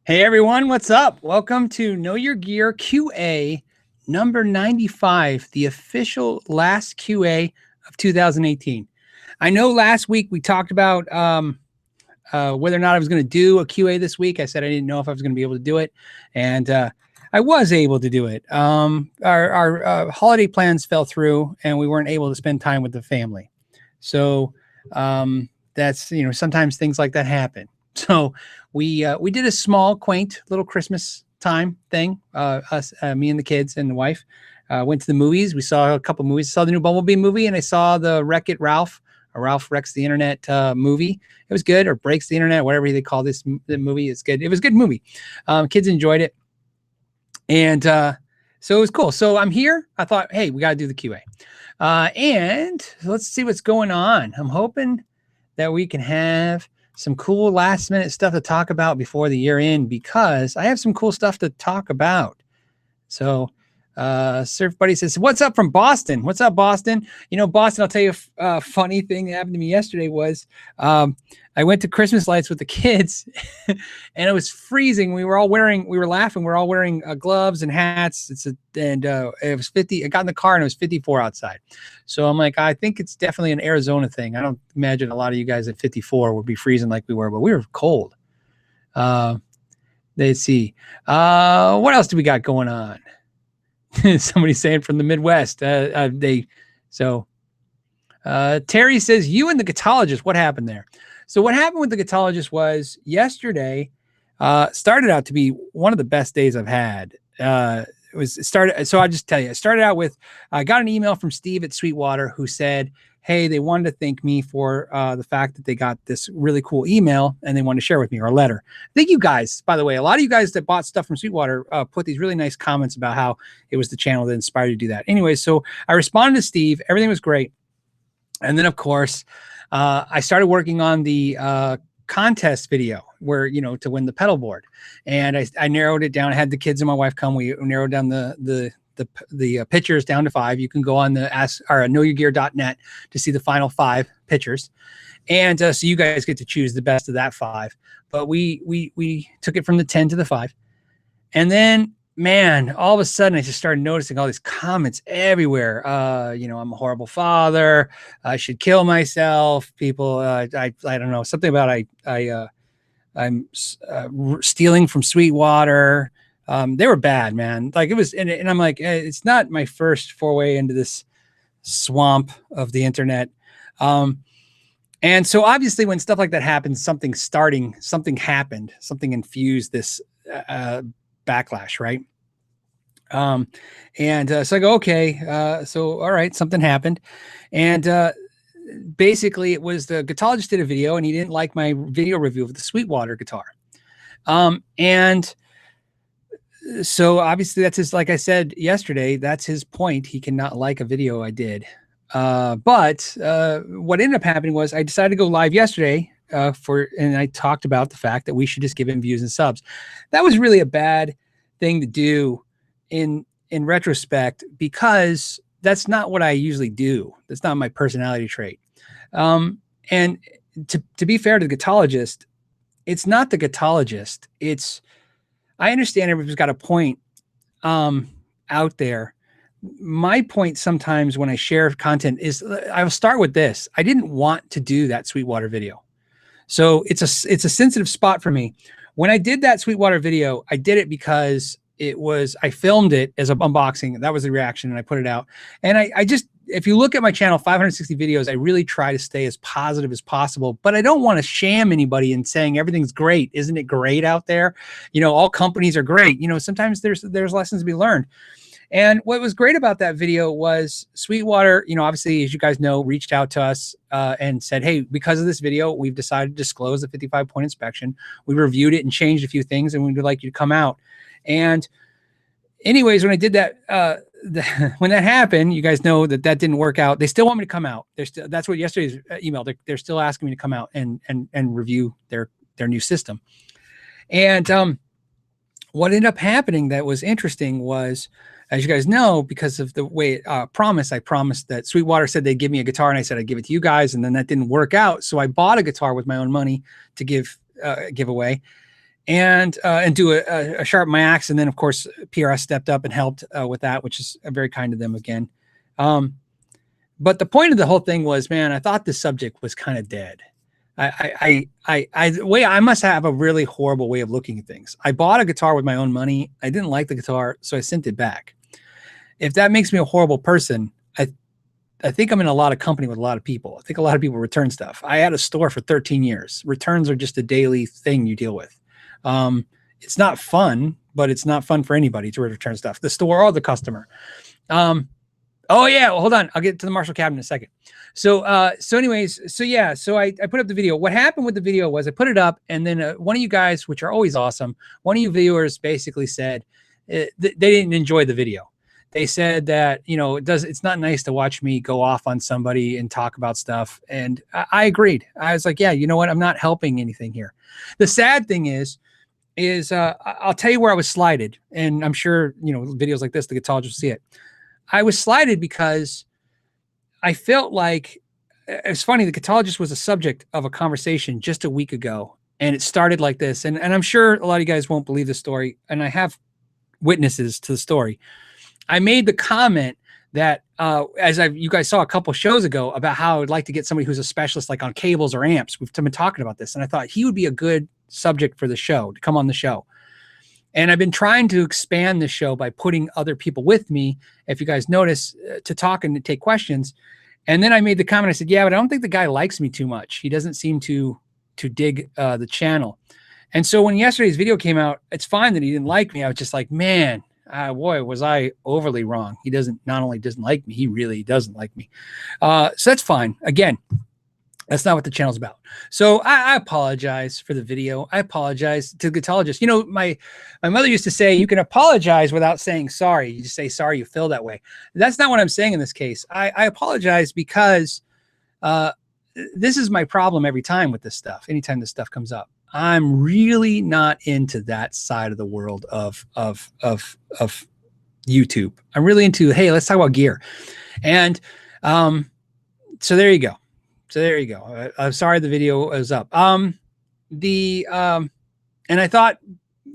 Hey everyone, what's up? Welcome to Know Your Gear QA number 95, the official last QA of 2018. I know last week we talked about whether or not I was going to do a QA this week. I said I didn't know if I was going to be able to do it, and I was able to do it. Our holiday plans fell through, and we weren't able to spend time with the family. So that's, sometimes things like that happen. So we did a small, quaint little Christmas time thing. Me and the kids and the wife went to the movies. We saw a couple movies. I saw the new Bumblebee movie, and I saw the Wreck-It Ralph, or Ralph Wrecks the Internet movie. It was good, or Breaks the Internet, whatever they call this movie. It's good. It was a good movie. Kids enjoyed it, and so it was cool. So I'm here. I thought, hey, we got to do the QA, and let's see what's going on. I'm hoping that we can have some cool last minute stuff to talk about before the year end, because I have some cool stuff to talk about. So Surf Buddy says, what's up from Boston? What's up, Boston? Boston, I'll tell you a funny thing that happened to me yesterday was I went to Christmas lights with the kids and it was freezing. We were laughing. We were all wearing gloves and hats. It was 50. I got in the car and it was 54 outside. So I'm like, I think it's definitely an Arizona thing. I don't imagine a lot of you guys at 54 would be freezing like we were, but we were cold. Let's see. What else do we got going on? Somebody's saying from the Midwest. Terry says, you and the Guitologist, what happened there? So what happened with the Guitologist was yesterday started out to be one of the best days I've had. So I'll just tell you, it started out with, I got an email from Steve at Sweetewater who said, hey, they wanted to thank me for the fact that they got this really cool email and they wanted to share with me, or a letter. Thank you guys, by the way. A lot of you guys that bought stuff from Sweetewater put these really nice comments about how it was the channel that inspired you to do that. Anyway, so I responded to Steve. Everything was great. And then, of course, I started working on the contest video where, to win the pedal board. And I narrowed it down. I had the kids and my wife come. We narrowed down the pictures down to 5. You can go on the knowyourgear.net to see the final 5 pictures. And so you guys get to choose the best of that 5. But we took it from the 10 to the 5. And then, man, all of a sudden I just started noticing all these comments everywhere. I'm a horrible father. I should kill myself. People, I don't know, something about I'm stealing from Sweetewater. They were bad, man. Like it was, and I'm like, it's not my first foray into this swamp of the internet. And so obviously when stuff like that happens, something happened, something infused this backlash, right? So I go, okay. So, all right, something happened. And basically it was the Guitologist did a video and he didn't like my video review of the Sweetewater guitar. And so obviously that's his, like I said yesterday, that's his point. He cannot like a video I did. But what ended up happening was I decided to go live yesterday and I talked about the fact that we should just give him views and subs. That was really a bad thing to do in retrospect, because that's not what I usually do. That's not my personality trait. And to be fair to the Guitologist, it's not the Guitologist. I understand everybody's got a point out there. My point sometimes when I share content is, I'll start with this. I didn't want to do that Sweetewater video. So it's a sensitive spot for me. When I did that Sweetewater video, I did it because I filmed it as an unboxing. That was the reaction, and I put it out. And I just, if you look at my channel, 560 videos, I really try to stay as positive as possible, but I don't want to sham anybody in saying everything's great. Isn't it great out there? All companies are great. Sometimes there's lessons to be learned. And what was great about that video was Sweetewater, obviously, as you guys know, reached out to us and said, hey, because of this video, we've decided to disclose the 55-point inspection. We reviewed it and changed a few things, and we would like you to come out. And anyways, when I did that, when that happened, you guys know that didn't work out. They still want me to come out. That's what yesterday's email. They're still asking me to come out and review their new system. And what ended up happening that was interesting was, as you guys know, because of the way I promised that Sweetewater said they'd give me a guitar, and I said I'd give it to you guys, and then that didn't work out. So I bought a guitar with my own money to give away. and do a Sharpen My Axe. And then of course, PRS stepped up and helped with that, which is very kind of them again. But the point of the whole thing was, man, I thought the subject was kind of dead. I must have a really horrible way of looking at things. I bought a guitar with my own money. I didn't like the guitar, so I sent it back. If that makes me a horrible person, I think I'm in a lot of company with a lot of people. I think a lot of people return stuff. I had a store for 13 years. Returns are just a daily thing you deal with. It's not fun, but it's not fun for anybody to return stuff, the store or the customer. Oh yeah, well, hold on. I'll get to the Marshall cabinet in a second. So anyways, so I put up the video. What happened with the video was I put it up, and then one of you guys, which are always awesome, one of you viewers basically said they didn't enjoy the video. They said that, you know, it's not nice to watch me go off on somebody and talk about stuff. And I agreed. I was like, yeah, you know what? I'm not helping anything here. The sad thing is I'll tell you where I was slighted. And I'm sure, you know, videos like this, the Guitologist will see it. I was slighted because I felt like it's funny. The Guitologist was a subject of a conversation just a week ago, and it started like this. And I'm sure a lot of you guys won't believe the story, and I have witnesses to the story. I made the comment that you guys saw a couple shows ago about how I would like to get somebody who's a specialist, like on cables or amps. We've been talking about this, and I thought he would be a good subject for the show to come on the show. And I've been trying to expand the show by putting other people with me, if you guys notice, to talk and to take questions. And then I made the comment, I said, yeah, but I don't think the guy likes me too much. He doesn't seem to dig the channel. And so when yesterday's video came out, it's fine that he didn't like me. I was just like, man, boy, was I overly wrong. He not only doesn't like me, he really doesn't like me. So that's fine. Again, that's not what the channel's about. So I apologize for the video. I apologize to the Guitologist. You know, my mother used to say, you can apologize without saying sorry. You just say, sorry, you feel that way. That's not what I'm saying in this case. I apologize because this is my problem every time with this stuff. Anytime this stuff comes up, I'm really not into that side of the world of YouTube. I'm really into, hey, let's talk about gear. And so there you go. So there you go. I'm sorry the video was up. And I thought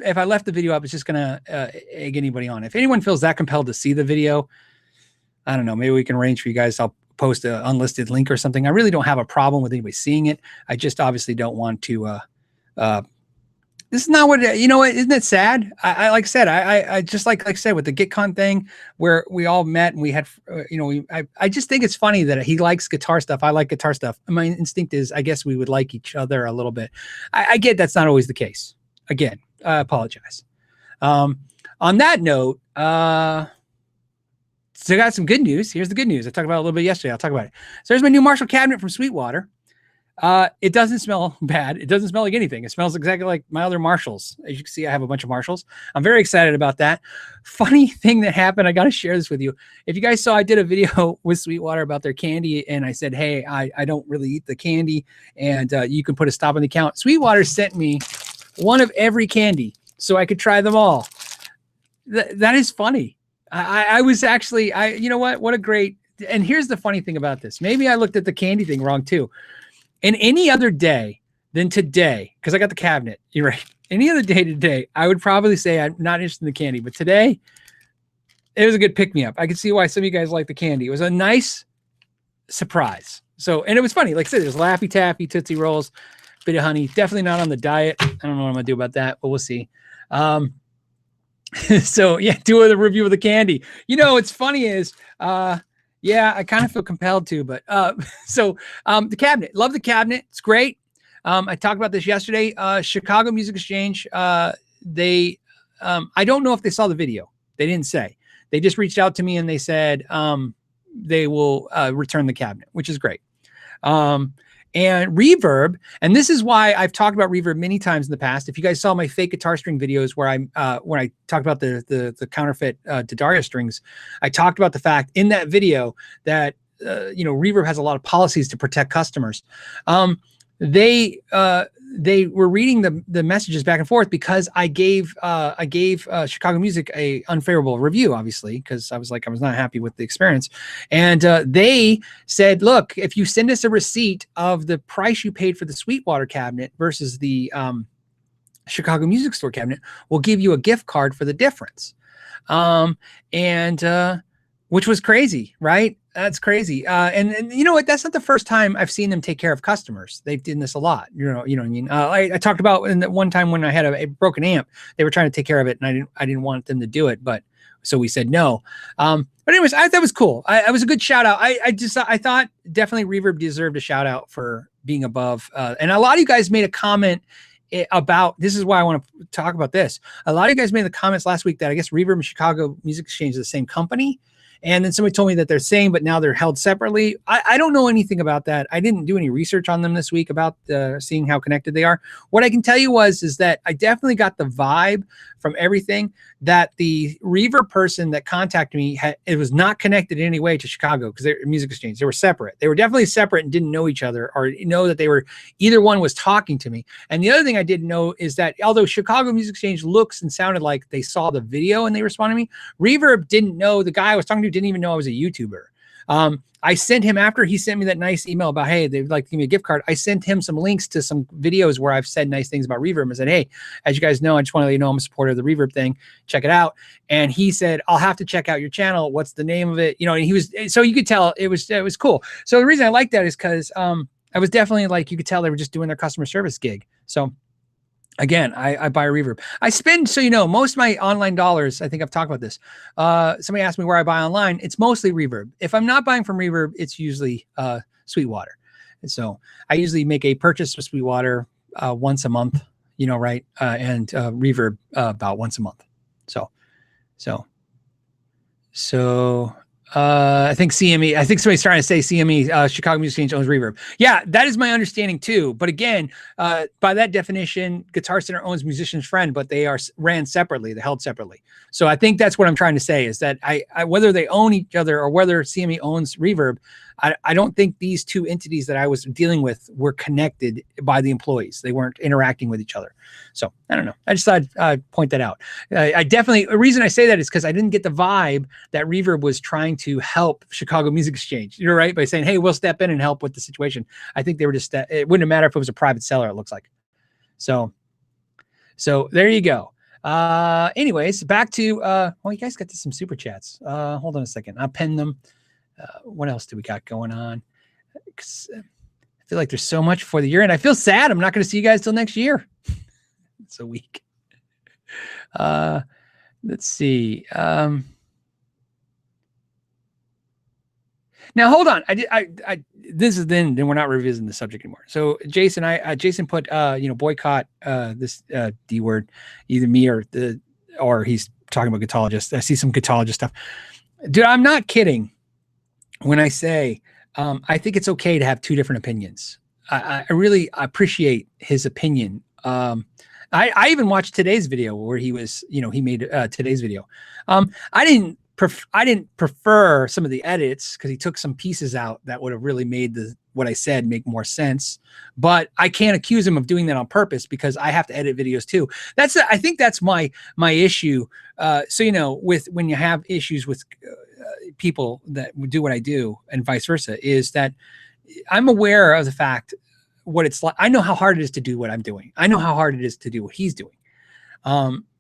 if I left the video up, it's just gonna egg anybody on. If anyone feels that compelled to see the video, I don't know, maybe we can arrange for you guys. I'll post an unlisted link or something. I really don't have a problem with anybody seeing it. I just obviously don't want to this is not what, you know, isn't it sad? I like I said, I just like I said with the GitCon thing where we all met and we had, you know, I just think it's funny that he likes guitar stuff. I like guitar stuff. My instinct is, I guess we would like each other a little bit. I get that's not always the case. Again, I apologize. On that note, so I got some good news. Here's the good news. I talked about it a little bit yesterday. I'll talk about it. So there's my new Marshall cabinet from Sweetewater. It doesn't smell bad. It doesn't smell like anything. It smells exactly like my other Marshalls. As you can see, I have a bunch of Marshalls. I'm very excited about that. Funny thing that happened, I got to share this with you. If you guys saw, I did a video with Sweetewater about their candy, and I said, hey, I don't really eat the candy, and you can put a stop on the account. Sweetewater sent me one of every candy so I could try them all. That is funny. I was actually, you know what a great, and here's the funny thing about this. Maybe I looked at the candy thing wrong too. In any other day than today, because I got the cabinet, you're right. Any other day today, I would probably say I'm not interested in the candy. But today, it was a good pick-me-up. I could see why some of you guys like the candy. It was a nice surprise. So, and it was funny. Like I said, there's Laffy Taffy, Tootsie Rolls, bit of honey. Definitely not on the diet. I don't know what I'm going to do about that, but we'll see. So, yeah, do a review of the candy. You know, what's funny is... yeah, I kind of feel compelled to, but the cabinet, love the cabinet. It's great. I talked about this yesterday. Chicago Music Exchange. I don't know if they saw the video. They didn't say. They just reached out to me and they said they will return the cabinet, which is great. And Reverb, and this is why I've talked about Reverb many times in the past. If you guys saw my fake guitar string videos where when I talked about the counterfeit D'Addario strings, I talked about the fact in that video that you know, Reverb has a lot of policies to protect customers. They were reading the messages back and forth because I gave Chicago Music a unfavorable review, obviously, because I was not happy with the experience. And they said, look, if you send us a receipt of the price you paid for the Sweetewater cabinet versus the Chicago Music Store cabinet will give you a gift card for the difference. Which was crazy, right? That's crazy. And you know what? That's not the first time I've seen them take care of customers. They've done this a lot. You know what I mean? I talked about in that one time when I had a broken amp, they were trying to take care of it, and I didn't want them to do it, but so we said no. But anyways, that was cool. I was a good shout out. I thought definitely Reverb deserved a shout out for being above. And a lot of you guys made a comment about, this is why I want to talk about this. A lot of you guys made the comments last week that I guess Reverb and Chicago Music Exchange is the same company. And then somebody told me that they're same, but now they're held separately. I don't know anything about that. I didn't do any research on them this week about seeing how connected they are. What I can tell you is that I definitely got the vibe from everything that the Reverb person that contacted me it was not connected in any way to Chicago because they're Music Exchange. They were separate. They were definitely separate and didn't know each other or know that they were, either one was talking to me. And the other thing I didn't know is that although Chicago Music Exchange looks and sounded like they saw the video and they responded to me, Reverb didn't know, the guy I was talking to didn't even know I was a YouTuber. I sent him, after he sent me that nice email about, hey, they'd like to give me a gift card, I sent him some links to some videos where I've said nice things about Reverb. I said, hey, as you guys know, I just want to let you know I'm a supporter of the Reverb thing. Check it out. And he said, I'll have to check out your channel. What's the name of it? You know, and he was, so you could tell it was cool. So the reason I like that is because I was definitely like, you could tell they were just doing their customer service gig. So again, I buy a Reverb. I spend, so you know, most of my online dollars, I think I've talked about this. Somebody asked me where I buy online. It's mostly Reverb. If I'm not buying from Reverb, it's usually Sweetewater. And so I usually make a purchase with Sweetewater once a month, you know, right? And Reverb about once a month. So I think CME, I think somebody's trying to say CME, Chicago Music Exchange owns Reverb. Yeah, that is my understanding too. But again, by that definition, Guitar Center owns Musician's Friend, but they are ran separately, they're held separately. So I think that's what I'm trying to say is that I whether they own each other or whether CME owns Reverb, I don't think these two entities that I was dealing with were connected by the employees. They weren't interacting with each other. So I don't know. I just thought I'd point that out. I definitely, the reason I say that is because I didn't get the vibe that Reverb was trying to help Chicago Music Exchange, you're right, by saying, hey, we'll step in and help with the situation. I think they were just, it wouldn't matter if it was a private seller, it looks like. So there you go. Anyways, back to, well, you guys got some super chats. Hold on a second. I'll pen them. What else do we got going on? I feel like there's so much for the year, and I feel sad. I'm not going to see you guys till next year. It's a week. Let's see. Now hold on. This is then we're not revisiting the subject anymore. So Jason, Jason put boycott this D word, either me or he's talking about Guitologist. I see some Guitologist stuff. Dude, I'm not kidding when I say I think it's okay to have two different opinions. I really appreciate his opinion. I even watched today's video where he was, he made today's video. I didn't prefer some of the edits because he took some pieces out that would have really made what I said make more sense. But I can't accuse him of doing that on purpose because I have to edit videos too. I think that's my issue. So when you have issues with people that do what I do and vice versa, is that I'm aware of the fact what it's like. I know how hard it is to do what I'm doing. I know how hard it is to do what he's doing.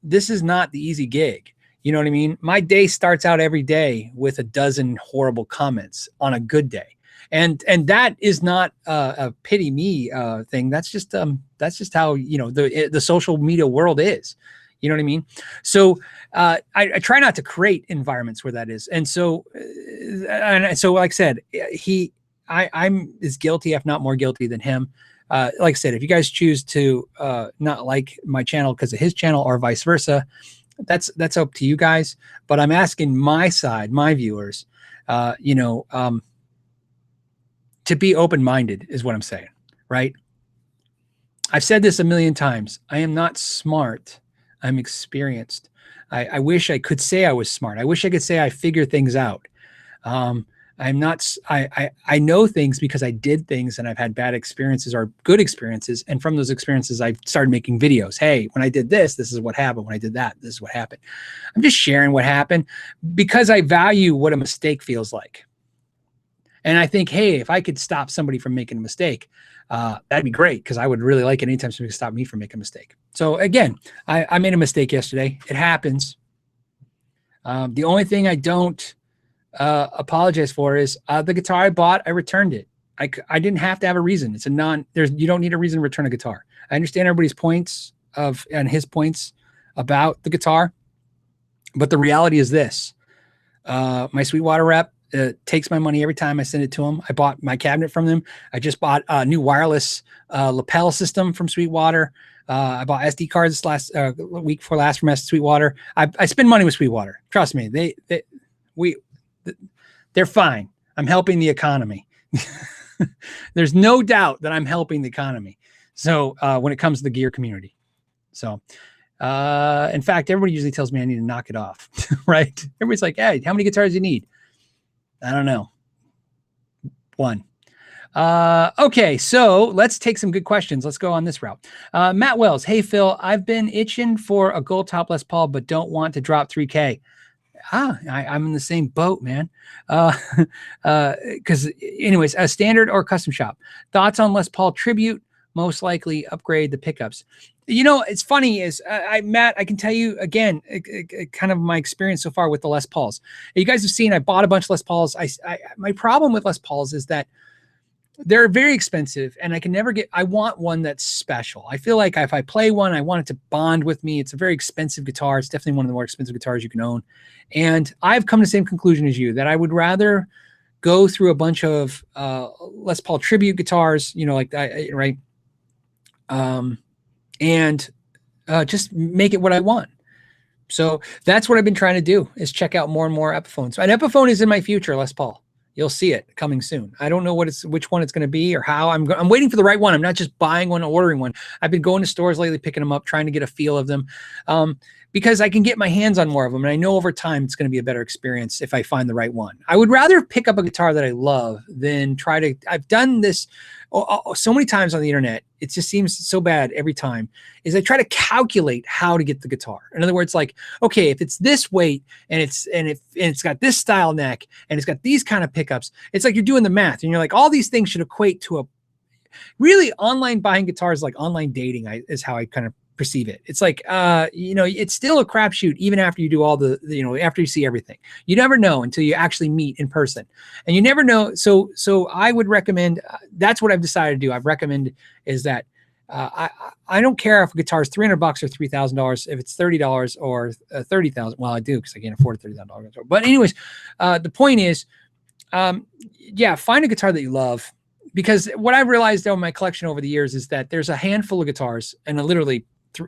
This is not the easy gig. You know what I mean? My day starts out every day with a dozen horrible comments on a good day. And that is not a pity me thing. That's just how, the social media world is. You know what I mean? So I try not to create environments where that is. And so like I said, I'm as guilty, if not more guilty than him. Like I said, if you guys choose to not like my channel because of his channel or vice versa, that's up to you guys. But I'm asking my side, my viewers, to be open-minded is what I'm saying, right? I've said this a million times. I am not smart. I'm experienced. I wish I could say I was smart. I wish I could say I figure things out. I'm not, I know things because I did things and I've had bad experiences or good experiences. And from those experiences, I've started making videos. Hey, when I did this, this is what happened. When I did that, this is what happened. I'm just sharing what happened because I value what a mistake feels like. And I think, hey, if I could stop somebody from making a mistake, that'd be great, because I would really like it anytime somebody could stop me from making a mistake. So again, I made a mistake yesterday. It happens. The only thing I don't apologize for is the guitar I bought, I returned it. I didn't have to have a reason. It's a you don't need a reason to return a guitar. I understand everybody's points and his points about the guitar, but the reality is this. My Sweetewater rep takes my money every time I send it to him. I bought my cabinet from them. I just bought a new wireless lapel system from Sweetewater. I bought SD cards last week before last from Sweetewater. I spend money with Sweetewater. Trust me, they're fine. I'm helping the economy. There's no doubt that I'm helping the economy. So when it comes to the gear community. So in fact, everybody usually tells me I need to knock it off, right? Everybody's like, hey, how many guitars do you need? I don't know. One. Okay, so let's take some good questions. Let's go on this route. Matt Wells, hey, Phil, I've been itching for a gold top Les Paul, but don't want to drop 3K. I'm in the same boat, man. Because anyways, a standard or custom shop. Thoughts on Les Paul Tribute? Most likely upgrade the pickups. You know, it's funny is Matt, I can tell you again, kind of my experience so far with the Les Pauls. You guys have seen, I bought a bunch of Les Pauls. My problem with Les Pauls is that they're very expensive, and I want one that's special. I feel like if I play one, I want it to bond with me. It's a very expensive guitar. It's definitely one of the more expensive guitars you can own. And I've come to the same conclusion as you, that I would rather go through a bunch of Les Paul tribute guitars, you know, like that, right? And just make it what I want. So that's what I've been trying to do, is check out more and more Epiphones. An Epiphone is in my future, Les Paul. You'll see it coming soon. I don't know which one it's going to be or how. I'm waiting for the right one. I'm not just buying one, ordering one. I've been going to stores lately, picking them up, trying to get a feel of them, because I can get my hands on more of them. And I know over time it's going to be a better experience if I find the right one. I would rather pick up a guitar that I love than I've done this so many times on the internet. It just seems so bad every time, is I try to calculate how to get the guitar. In other words, like, okay, if it's this weight and it's got this style neck and it's got these kind of pickups, it's like you're doing the math and you're like, all these things should equate to a really online buying guitars, like online dating is how I kind of perceive it. It's like, you know, it's still a crapshoot even after you do all after you see everything. You never know until you actually meet in person, and you never know. So I would recommend, that's what I've decided to do. I've recommended is that I don't care if a guitar is $300 or $3,000, if it's $30 or $30,000. Well, I do, because I can't afford a $30,000 guitar. But anyways, the point is, yeah, find a guitar that you love. Because what I've realized in my collection over the years is that there's a handful of guitars, and literally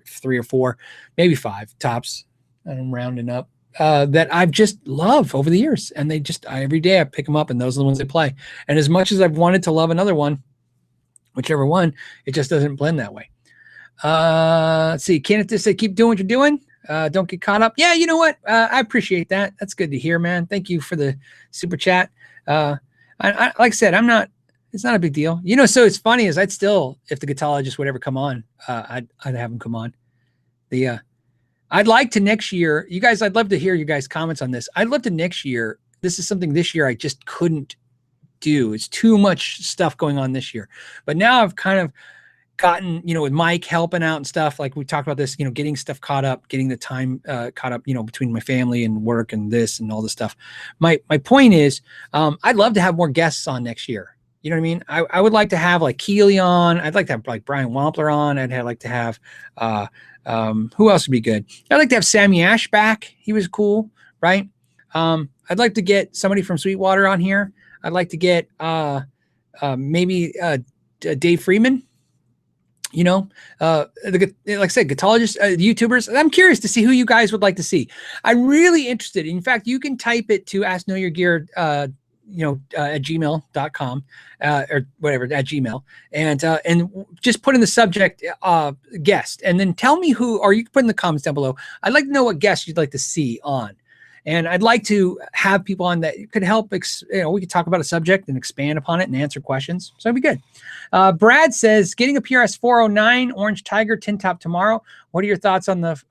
three or four, maybe five tops, and I'm rounding up, that I've just loved over the years. And they just, every day I pick them up, and those are the ones I play. And as much as I've wanted to love another one, whichever one, it just doesn't blend that way. Let's see. Kenneth just said, keep doing what you're doing. Don't get caught up. Yeah, you know what? I appreciate that. That's good to hear, man. Thank you for the super chat. I like I said, it's not a big deal. You know, so it's funny is I'd still, if the Guitologist would ever come on, I'd have him come on. I'd like to next year, you guys, I'd love to hear you guys' comments on this. I'd love to next year. This is something this year I just couldn't do. It's too much stuff going on this year. But now I've kind of gotten, you know, with Mike helping out and stuff, like we talked about this, you know, getting stuff caught up, getting the time caught up, you know, between my family and work and this and all this stuff. My point is, I'd love to have more guests on next year. You know what I mean? I would like to have like Keeley on. I'd like to have like Brian Wampler on. I'd like to have, who else would be good? I'd like to have Sammy Ash back. He was cool, right? I'd like to get somebody from Sweetewater on here. I'd like to get maybe Dave Freidman. You know, like I said, Guitologist, YouTubers. I'm curious to see who you guys would like to see. I'm really interested. In fact, you can type it to askknowyourgear, at gmail.com or whatever, at Gmail, and just put in the subject guest, and then tell me who, or you can put in the comments down below. I'd like to know what guest you'd like to see on. And I'd like to have people on that could help, we could talk about a subject and expand upon it and answer questions. So it'd be good. Brad says, getting a PRS 409 Orange Tiger tin top tomorrow. What are your thoughts on the,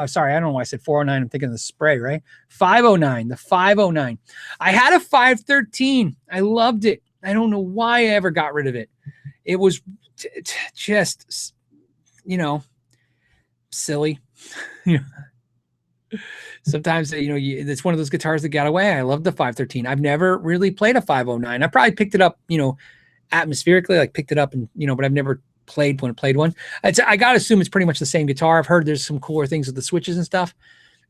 sorry, I don't know why I said 409. I'm thinking of the spray, right? 509, the 509. I had a 513. I loved it. I don't know why I ever got rid of it. It was just, silly. Sometimes, it's one of those guitars that got away. I love the 513. I've never really played a 509. I probably picked it up, atmospherically, like picked it up and, but I've never played one. I got to assume it's pretty much the same guitar. I've heard there's some cooler things with the switches and stuff.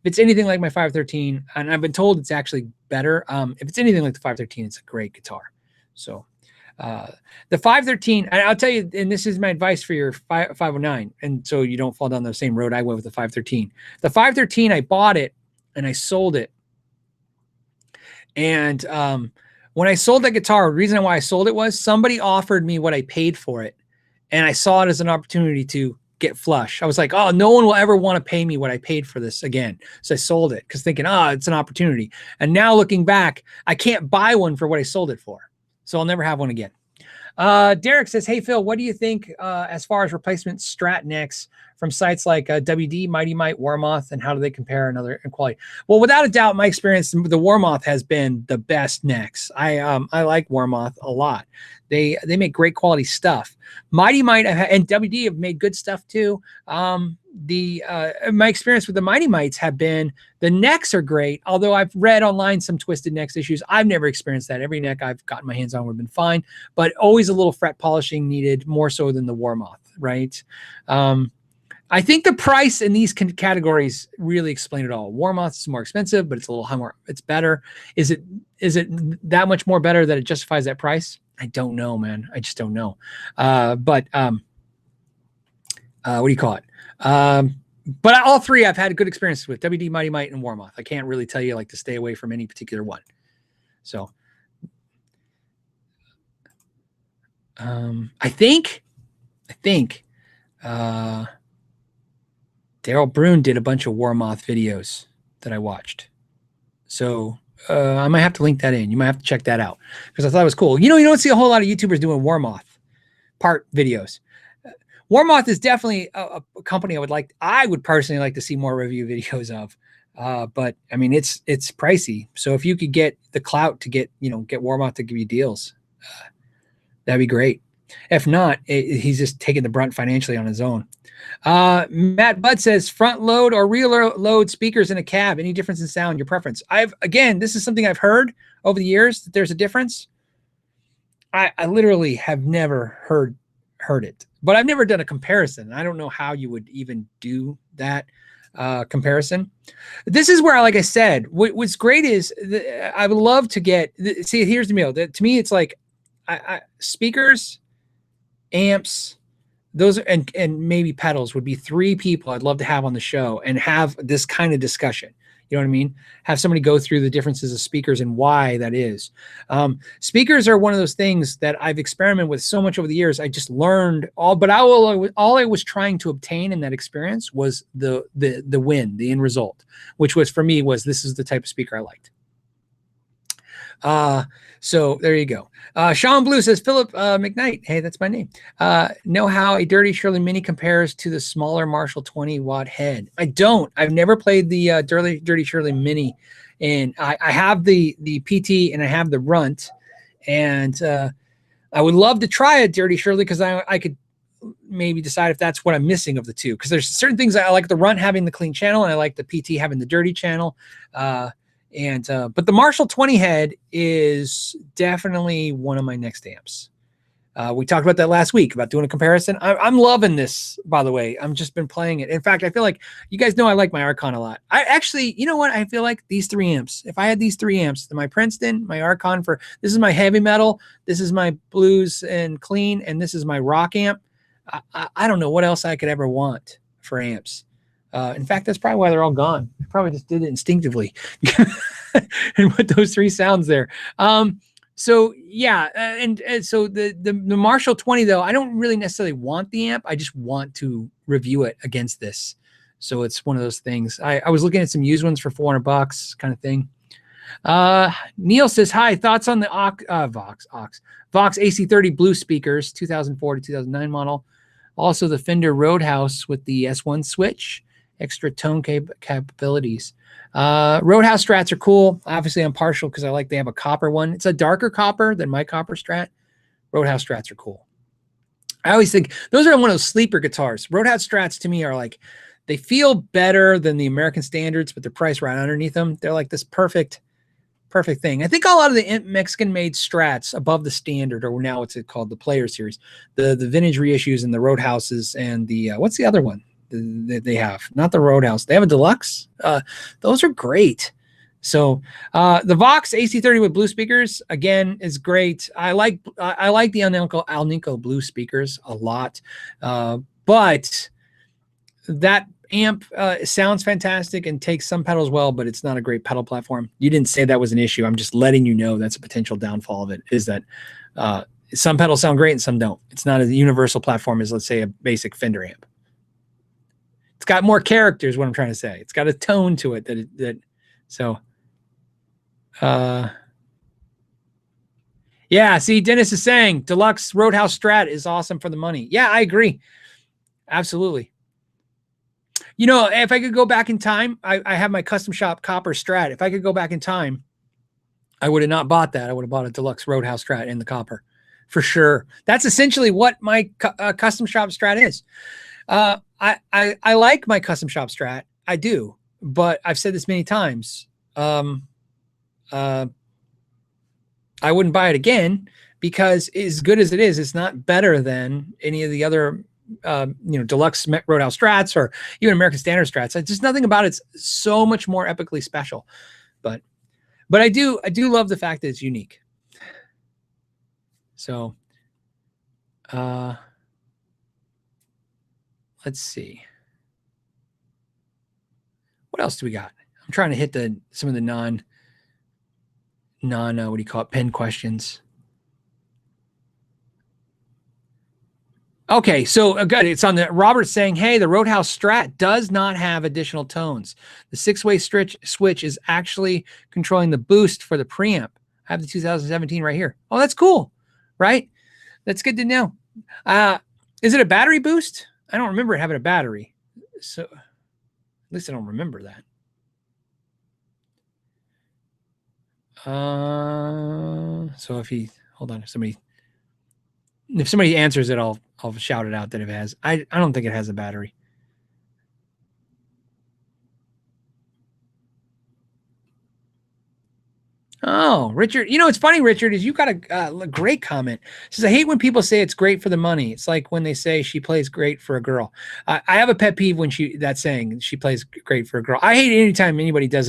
If it's anything like my 513, and I've been told it's actually better. If it's anything like the 513, it's a great guitar. So the 513, and I'll tell you, and this is my advice for your 509, and so you don't fall down the same road I went with the 513. The 513, I bought it and I sold it. And when I sold that guitar, the reason why I sold it was somebody offered me what I paid for it, and I saw it as an opportunity to get flush. I was like, oh, no one will ever want to pay me what I paid for this again. So I sold it because thinking, it's an opportunity. And now looking back, I can't buy one for what I sold it for. So I'll never have one again. Derek says, hey, Phil, what do you think as far as replacement Strat necks from sites like WD, Mighty Mite, Warmoth, and how do they compare in quality? Well, without a doubt, my experience, the Warmoth has been the best necks. I like Warmoth a lot. They make great quality stuff. Mighty Mite and WD have made good stuff too. My experience with the Mighty Mites have been the necks are great. Although I've read online some twisted necks issues, I've never experienced that. Every neck I've gotten my hands on would have been fine, but always a little fret polishing needed, more so than the Warmoth, right? I think the price in these categories really explain it all. Warmoth is more expensive, but it's a little more. It's better. Is it that much more better that it justifies that price? I don't know, man. I just don't know. What do you call it? But all three I've had a good experience with: WD, Mighty Mite, and Warmoth. I can't really tell you like to stay away from any particular one. So I think Daryl Brune did a bunch of Warmoth videos that I watched. So I might have to link that in. You might have to check that out because I thought it was cool. You don't see a whole lot of YouTubers doing Warmoth part videos. Warmoth is definitely a company I would personally like to see more review videos of. But I mean, it's pricey. So if you could get the clout to get Warmoth to give you deals, that'd be great. If not, he's just taking the brunt financially on his own. Matt Budd says, front load or rear load speakers in a cab, any difference in sound, your preference? Again, this is something I've heard over the years that there's a difference. I literally have never heard it, but I've never done a comparison. I don't know how you would even do that comparison. This is where, like I said, what's great is I would love to see, here's the deal. To me, it's like speakers, amps, those and maybe pedals would be three people I'd love to have on the show and have this kind of discussion. You know what I mean? Have somebody go through the differences of speakers and why that is. Speakers are one of those things that I've experimented with so much over the years. I just learned all I was trying to obtain in that experience was the end result, which was for me was this is the type of speaker I liked. So there you go. Sean Blue says, Philip McKnight. Hey, that's my name. Know how a Dirty Shirley Mini compares to the smaller Marshall 20-watt head? I don't. I've never played the Dirty Shirley Mini, and I have the PT and I have the Runt, and I would love to try a Dirty Shirley because I could maybe decide if that's what I'm missing of the two. Because there's certain things I like the Runt having the clean channel, and I like the PT having the dirty channel. But the Marshall 20 head is definitely one of my next amps. We talked about that last week about doing a comparison. I'm loving this, by the way. I've just been playing it. In fact, I feel like you guys know I like my Archon a lot. I actually, you know what? I feel like these three amps, if I had these three amps, my Princeton, my Archon this is my heavy metal, this is my blues and clean, and this is my rock amp. I don't know what else I could ever want for amps. In fact, that's probably why they're all gone. I probably just did it instinctively and put those three sounds there. So yeah, and so the Marshall 20 though, I don't really necessarily want the amp. I just want to review it against this. So it's one of those things. I was looking at some used ones for $400 kind of thing. Neil says, hi, thoughts on the Vox AC30 Blue speakers, 2004 to 2009 model. Also the Fender Roadhouse with the S1 switch, extra tone capabilities. Roadhouse Strats are cool. Obviously I'm partial because they have a copper one. It's a darker copper than my copper Strat. Roadhouse Strats are cool. I always think those are one of those sleeper guitars. Roadhouse Strats to me are like, they feel better than the American standards, but they're priced right underneath them. They're like this perfect thing. I think a lot of the Mexican made Strats above the standard, or now what's it called, the Player series, the vintage reissues and the Roadhouses and the what's the other one that they have? Not the Roadhouse. They have a deluxe. Those are great. So the Vox AC30 with blue speakers again is great. I like the Alnico blue speakers a lot, but that amp sounds fantastic and takes some pedals well, but it's not a great pedal platform. You didn't say that was an issue. I'm just letting you know that's a potential downfall of it, is that some pedals sound great and some don't. It's not a universal platform as, let's say, a basic Fender amp. It's got more character is what I'm trying to say. It's got a tone to it yeah, see, Dennis is saying deluxe Roadhouse Strat is awesome for the money. Yeah, I agree. Absolutely. You know, if I could go back in time, I have my custom shop copper Strat. If I could go back in time, I would have not bought that. I would have bought a deluxe Roadhouse Strat in the copper for sure. That's essentially what my custom shop Strat is. I like my custom shop Strat. I do, but I've said this many times. I wouldn't buy it again because as good as it is, it's not better than any of the other deluxe Roadhouse Strats or even American Standard Strats. Just nothing about it's so much more epically special. But I do love the fact that it's unique. So let's see. What else do we got? I'm trying to hit some of the non what do you call it, pen questions. Okay, so good. It's on the Robert saying, hey, the Roadhouse Strat does not have additional tones. The 6-way switch is actually controlling the boost for the preamp. I have the 2017 right here. Oh, that's cool, right? That's good to know. Is it a battery boost? I don't remember it having a battery. So at least I don't remember that. So hold on, if somebody answers it, I'll shout it out that it has. I don't think it has a battery. Oh, Richard, it's funny, Richard, is you got a great comment. It says, I hate when people say it's great for the money. It's like when they say she plays great for a girl. I have a pet peeve when that's saying she plays great for a girl. I hate anytime anybody does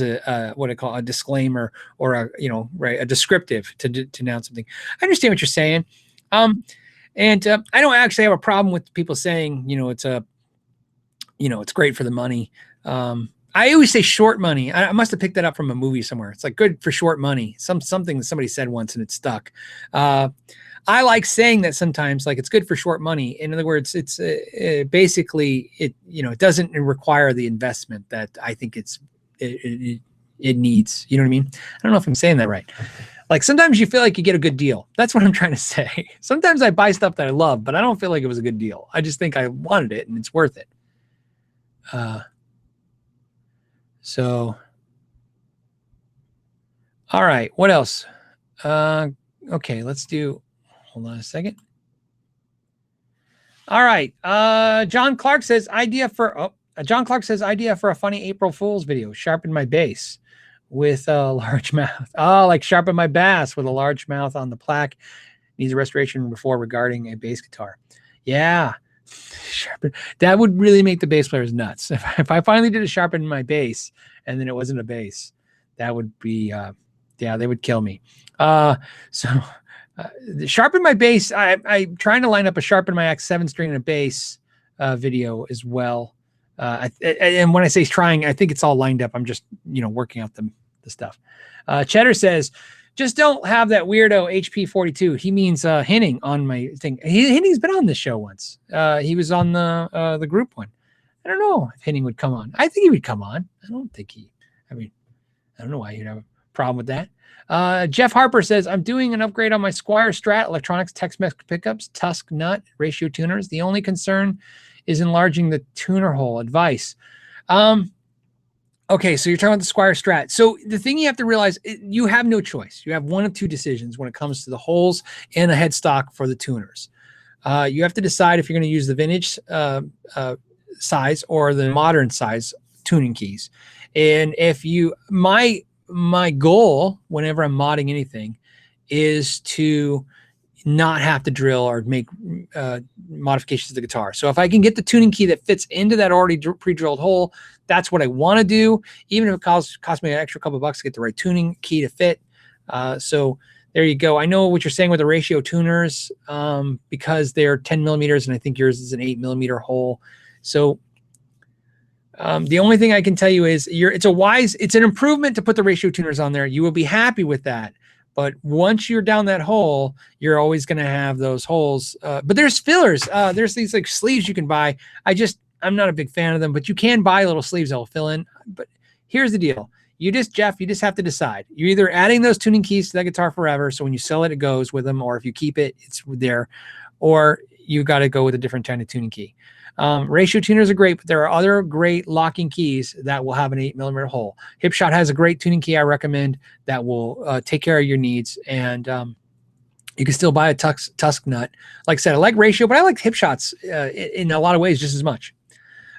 what I call a disclaimer or a descriptive to announce something. I understand what you're saying. And I don't actually have a problem with people saying, it's great for the money. I always say short money. I must have picked that up from a movie somewhere. It's like good for short money. Something that somebody said once and it stuck. I like saying that sometimes, like it's good for short money. In other words, it's basically it doesn't require the investment that I think it needs. You know what I mean? I don't know if I'm saying that right. Like sometimes you feel like you get a good deal. That's what I'm trying to say. Sometimes I buy stuff that I love, but I don't feel like it was a good deal. I just think I wanted it and it's worth it. So, all right, what else? Okay, hold on a second. All right, John Clark says idea for a funny April Fool's video, Sharpen My Bass with a large mouth. Oh, like Sharpen My Bass with a large mouth on the plaque. Needs a restoration before regarding a bass guitar. Yeah. That would really make the bass players nuts. If I finally did a Sharpen My Bass and then it wasn't a bass, that would be, they would kill me. The Sharpen My Bass, I'm trying to line up a Sharpen My Axe 7-string and a bass video as well. And when I say trying, I think it's all lined up. I'm just, working out the stuff. Cheddar says, just don't have that weirdo HP 42. He means Henning on my thing. Henning's been on this show once. He was on the group one. I don't know if Henning would come on. I think he would come on. I don't think I mean, I don't know why he'd have a problem with that. Jeff Harper says, I'm doing an upgrade on my Squier Strat electronics Tex-Mex pickups, Tusk nut, ratio tuners. The only concern is enlarging the tuner hole. Advice. Okay, so you're talking about the Squier Strat. So the thing you have to realize, you have no choice. You have one of two decisions when it comes to the holes and the headstock for the tuners. You have to decide if you're going to use the vintage size or the modern size tuning keys. And if you, my goal whenever I'm modding anything is to not have to drill or make modifications to the guitar. So if I can get the tuning key that fits into that already pre-drilled hole, that's what I want to do, even if it costs me an extra couple bucks to get the right tuning key to fit. So there you go. I know what you're saying with the ratio tuners because they're 10 millimeters and I think yours is an 8 millimeter hole. So the only thing I can tell you is it's an improvement to put the ratio tuners on there. You will be happy with that. But once you're down that hole, you're always going to have those holes. But there's fillers. There's these like sleeves you can buy. I'm not a big fan of them, but you can buy little sleeves that will fill in. But here's the deal. Jeff, you just have to decide. You're either adding those tuning keys to that guitar forever, so when you sell it, it goes with them, or if you keep it, it's there, or you got to go with a different kind of tuning key. Ratio tuners are great, but there are other great locking keys that will have an 8 millimeter hole. Hipshot has a great tuning key I recommend that will take care of your needs. And you can still buy a Tusk nut. Like I said, I like Ratio, but I like Hipshot's in a lot of ways just as much.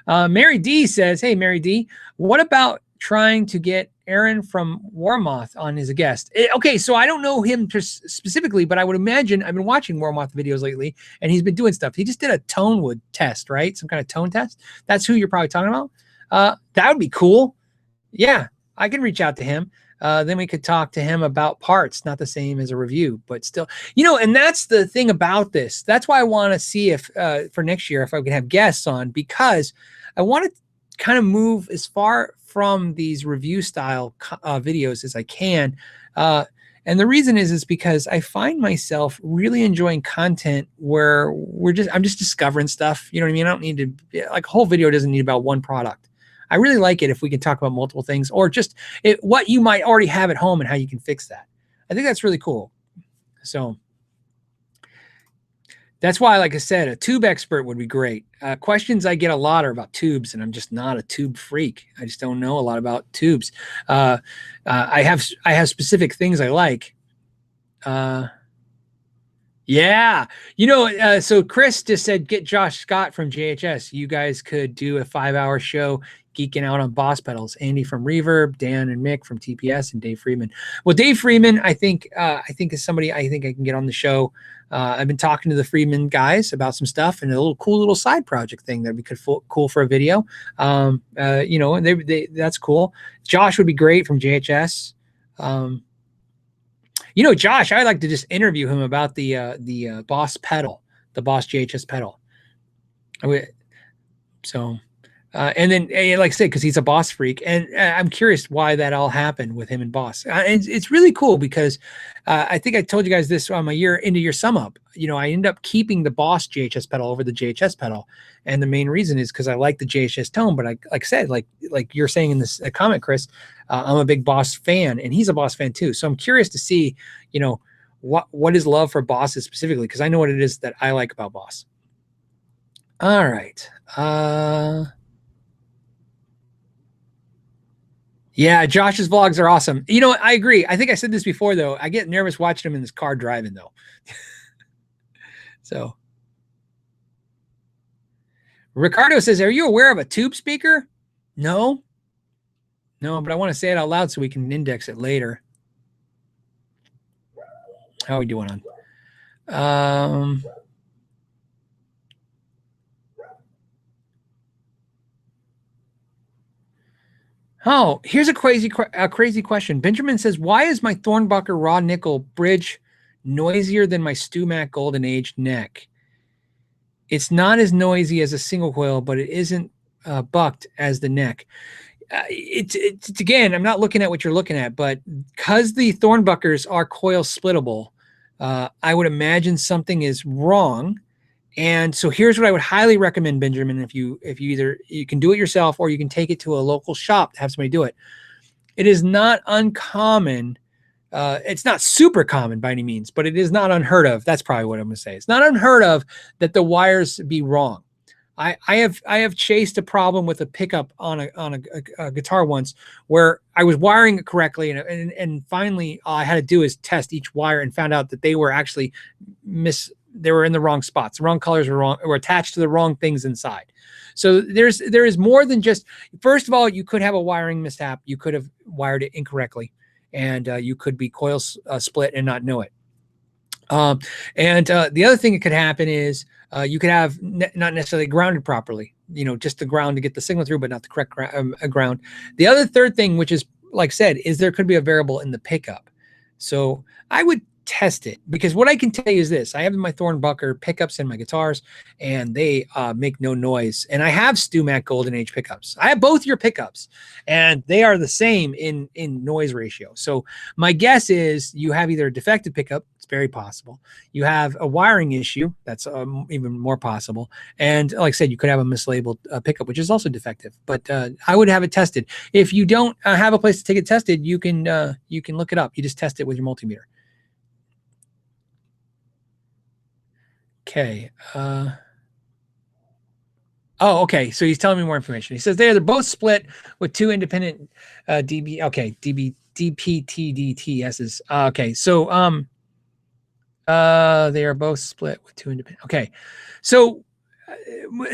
Mary D says, hey, Mary D, what about trying to get Aaron from Warmoth on as a guest? Okay, so I don't know him specifically, but I would imagine I've been watching Warmoth videos lately, and he's been doing stuff. He just did a tone wood test, right? Some kind of tone test. That's who you're probably talking about. That would be cool. Yeah, I can reach out to him. Then we could talk to him about parts. Not the same as a review, but still, and that's the thing about this. That's why I want to see if for next year, if I can have guests on, because I want to kind of move as far from these review style videos as I can. And the reason is because I find myself really enjoying content where I'm just discovering stuff. You know what I mean? I don't need to, like, a whole video doesn't need about one product. I really like it if we can talk about multiple things, or just what you might already have at home and how you can fix that. I think that's really cool. So that's why, like I said, a tube expert would be great. Questions I get a lot are about tubes, and I'm just not a tube freak. I just don't know a lot about tubes. I have specific things I like. Yeah. So Chris just said, get Josh Scott from JHS. You guys could do a 5-hour show geeking out on Boss pedals. Andy from Reverb, Dan and Mick from TPS, and Dave Freedman. Well, Dave Freedman, I think is somebody I think I can get on the show. I've been talking to the Freedman guys about some stuff and a cool little side project thing that we could cool for a video. And that's cool. Josh would be great from JHS. Josh, I'd like to just interview him about the Boss pedal, the Boss JHS pedal. And then, like I said, because he's a Boss freak, and I'm curious why that all happened with him and Boss. It's really cool because I think I told you guys this on my year sum up. I ended up keeping the Boss JHS pedal over the JHS pedal, and the main reason is because I like the JHS tone. But like I said, like you're saying in this comment, Chris, I'm a big Boss fan, and he's a Boss fan too. So I'm curious to see, what his love for Boss is specifically, because I know what it is that I like about Boss. All right. Yeah, Josh's vlogs are awesome. I agree. I think I said this before, though. I get nervous watching him in his car driving, though. So, Ricardo says, are you aware of a tube speaker? No, but I want to say it out loud so we can index it later. How are we doing on? Oh, here's a crazy question. Benjamin says, why is my Thornbucker raw nickel bridge noisier than my StewMac Golden Age neck? It's not as noisy as a single coil, but it isn't bucked as the neck. It's again, I'm not looking at what you're looking at, but because the Thornbuckers are coil splittable, I would imagine something is wrong. And so here's what I would highly recommend, Benjamin. If you either you can do it yourself or you can take it to a local shop to have somebody do it. It is not uncommon. It's not super common by any means, but it is not unheard of. That's probably what I'm going to say. It's not unheard of that the wires be wrong. I have chased a problem with a pickup on a guitar once where I was wiring it correctly, and finally all I had to do is test each wire and found out that they were actually they were in the wrong spots. The wrong colors were attached to the wrong things inside. So there is more than just, first of all, you could have a wiring mishap. You could have wired it incorrectly, and you could be coil split and not know it. The other thing that could happen is you could have not necessarily grounded properly, just the ground to get the signal through, but not the correct ground. The other third thing, which is, like I said, is there could be a variable in the pickup. So I would test it, because what I can tell you is this: I have my Thornbucker pickups in my guitars, and they make no noise. And I have StewMac Golden Age pickups. I have both your pickups, and they are the same in noise ratio. So my guess is you have either a defective pickup. It's very possible. You have a wiring issue. That's even more possible. And like I said, you could have a mislabeled pickup, which is also defective. But I would have it tested. If you don't have a place to take it tested, you can look it up. You just test it with your multimeter. Okay. Oh, okay. So he's telling me more information. He says they're both split with two independent DPTDTSs. Okay. So they are both split with two independent. Okay. So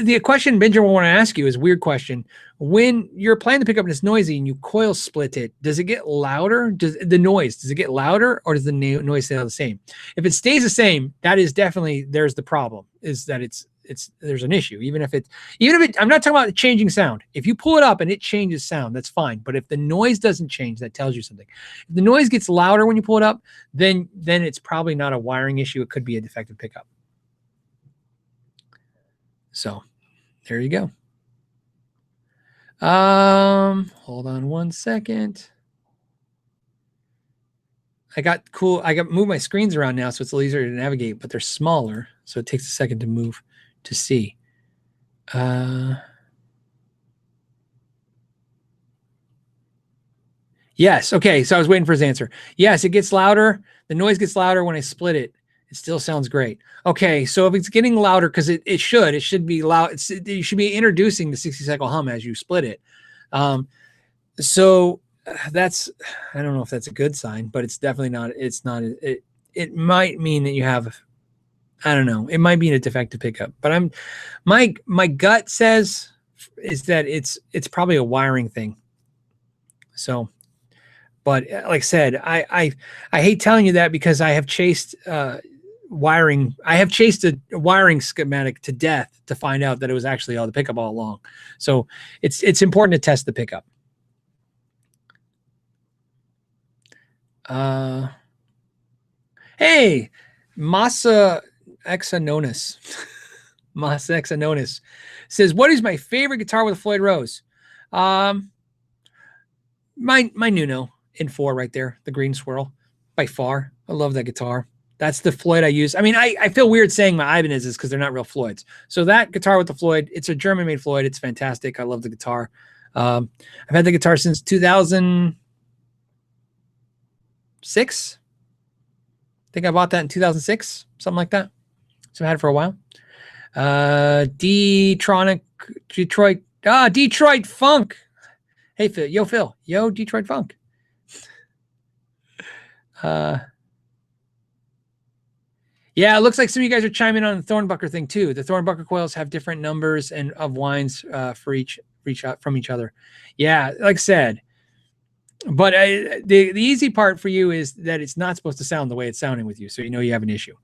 the question Benjamin will want to ask you is a weird question. When you're playing the pickup and it's noisy and you coil split it, does it get louder? Does it get louder, or does the noise stay the same? If it stays the same, that is definitely, there's the problem, is that there's an issue. Even if I'm not talking about changing sound. If you pull it up and it changes sound, that's fine. But if the noise doesn't change, that tells you something. If the noise gets louder when you pull it up, then it's probably not a wiring issue. It could be a defective pickup. So there you go. Hold on one second. I moved my screens around now, so it's a little easier to navigate, but they're smaller, so it takes a second to move to see. Yes. Okay. So I was waiting for his answer. Yes, it gets louder. The noise gets louder when I split it. It still sounds great. Okay, so if it's getting louder, because it should be loud. You should be introducing the 60-cycle hum as you split it. So that's, I don't know if that's a good sign, but it's definitely not. It's not. It might mean that you have, I don't know. It might be a defective pickup. But my gut says is that it's probably a wiring thing. So. But like I said, I hate telling you that, because I have chased wiring. I have chased a wiring schematic to death to find out that it was actually the pickup all along. So it's important to test the pickup. Hey, Masa Exanonis. Masa Exanonis says, "What is my favorite guitar with a Floyd Rose?" My Nuno in 4 right there, the green swirl, by far. I love that guitar. That's the Floyd I use. I mean, I feel weird saying my Ibanez's because they're not real Floyds. So that guitar with the Floyd, it's a German-made Floyd. It's fantastic. I love the guitar. I've had the guitar since 2006. I think I bought that in 2006, something like that. So I had it for a while. Detroit Funk. Hey, Phil. Yo, Detroit Funk. Yeah, it looks like some of you guys are chiming on the Thornbucker thing too. The Thornbucker coils have different numbers and of winds for each from each other. Yeah, like I said. But the easy part for you is that it's not supposed to sound the way it's sounding with you, so you know you have an issue.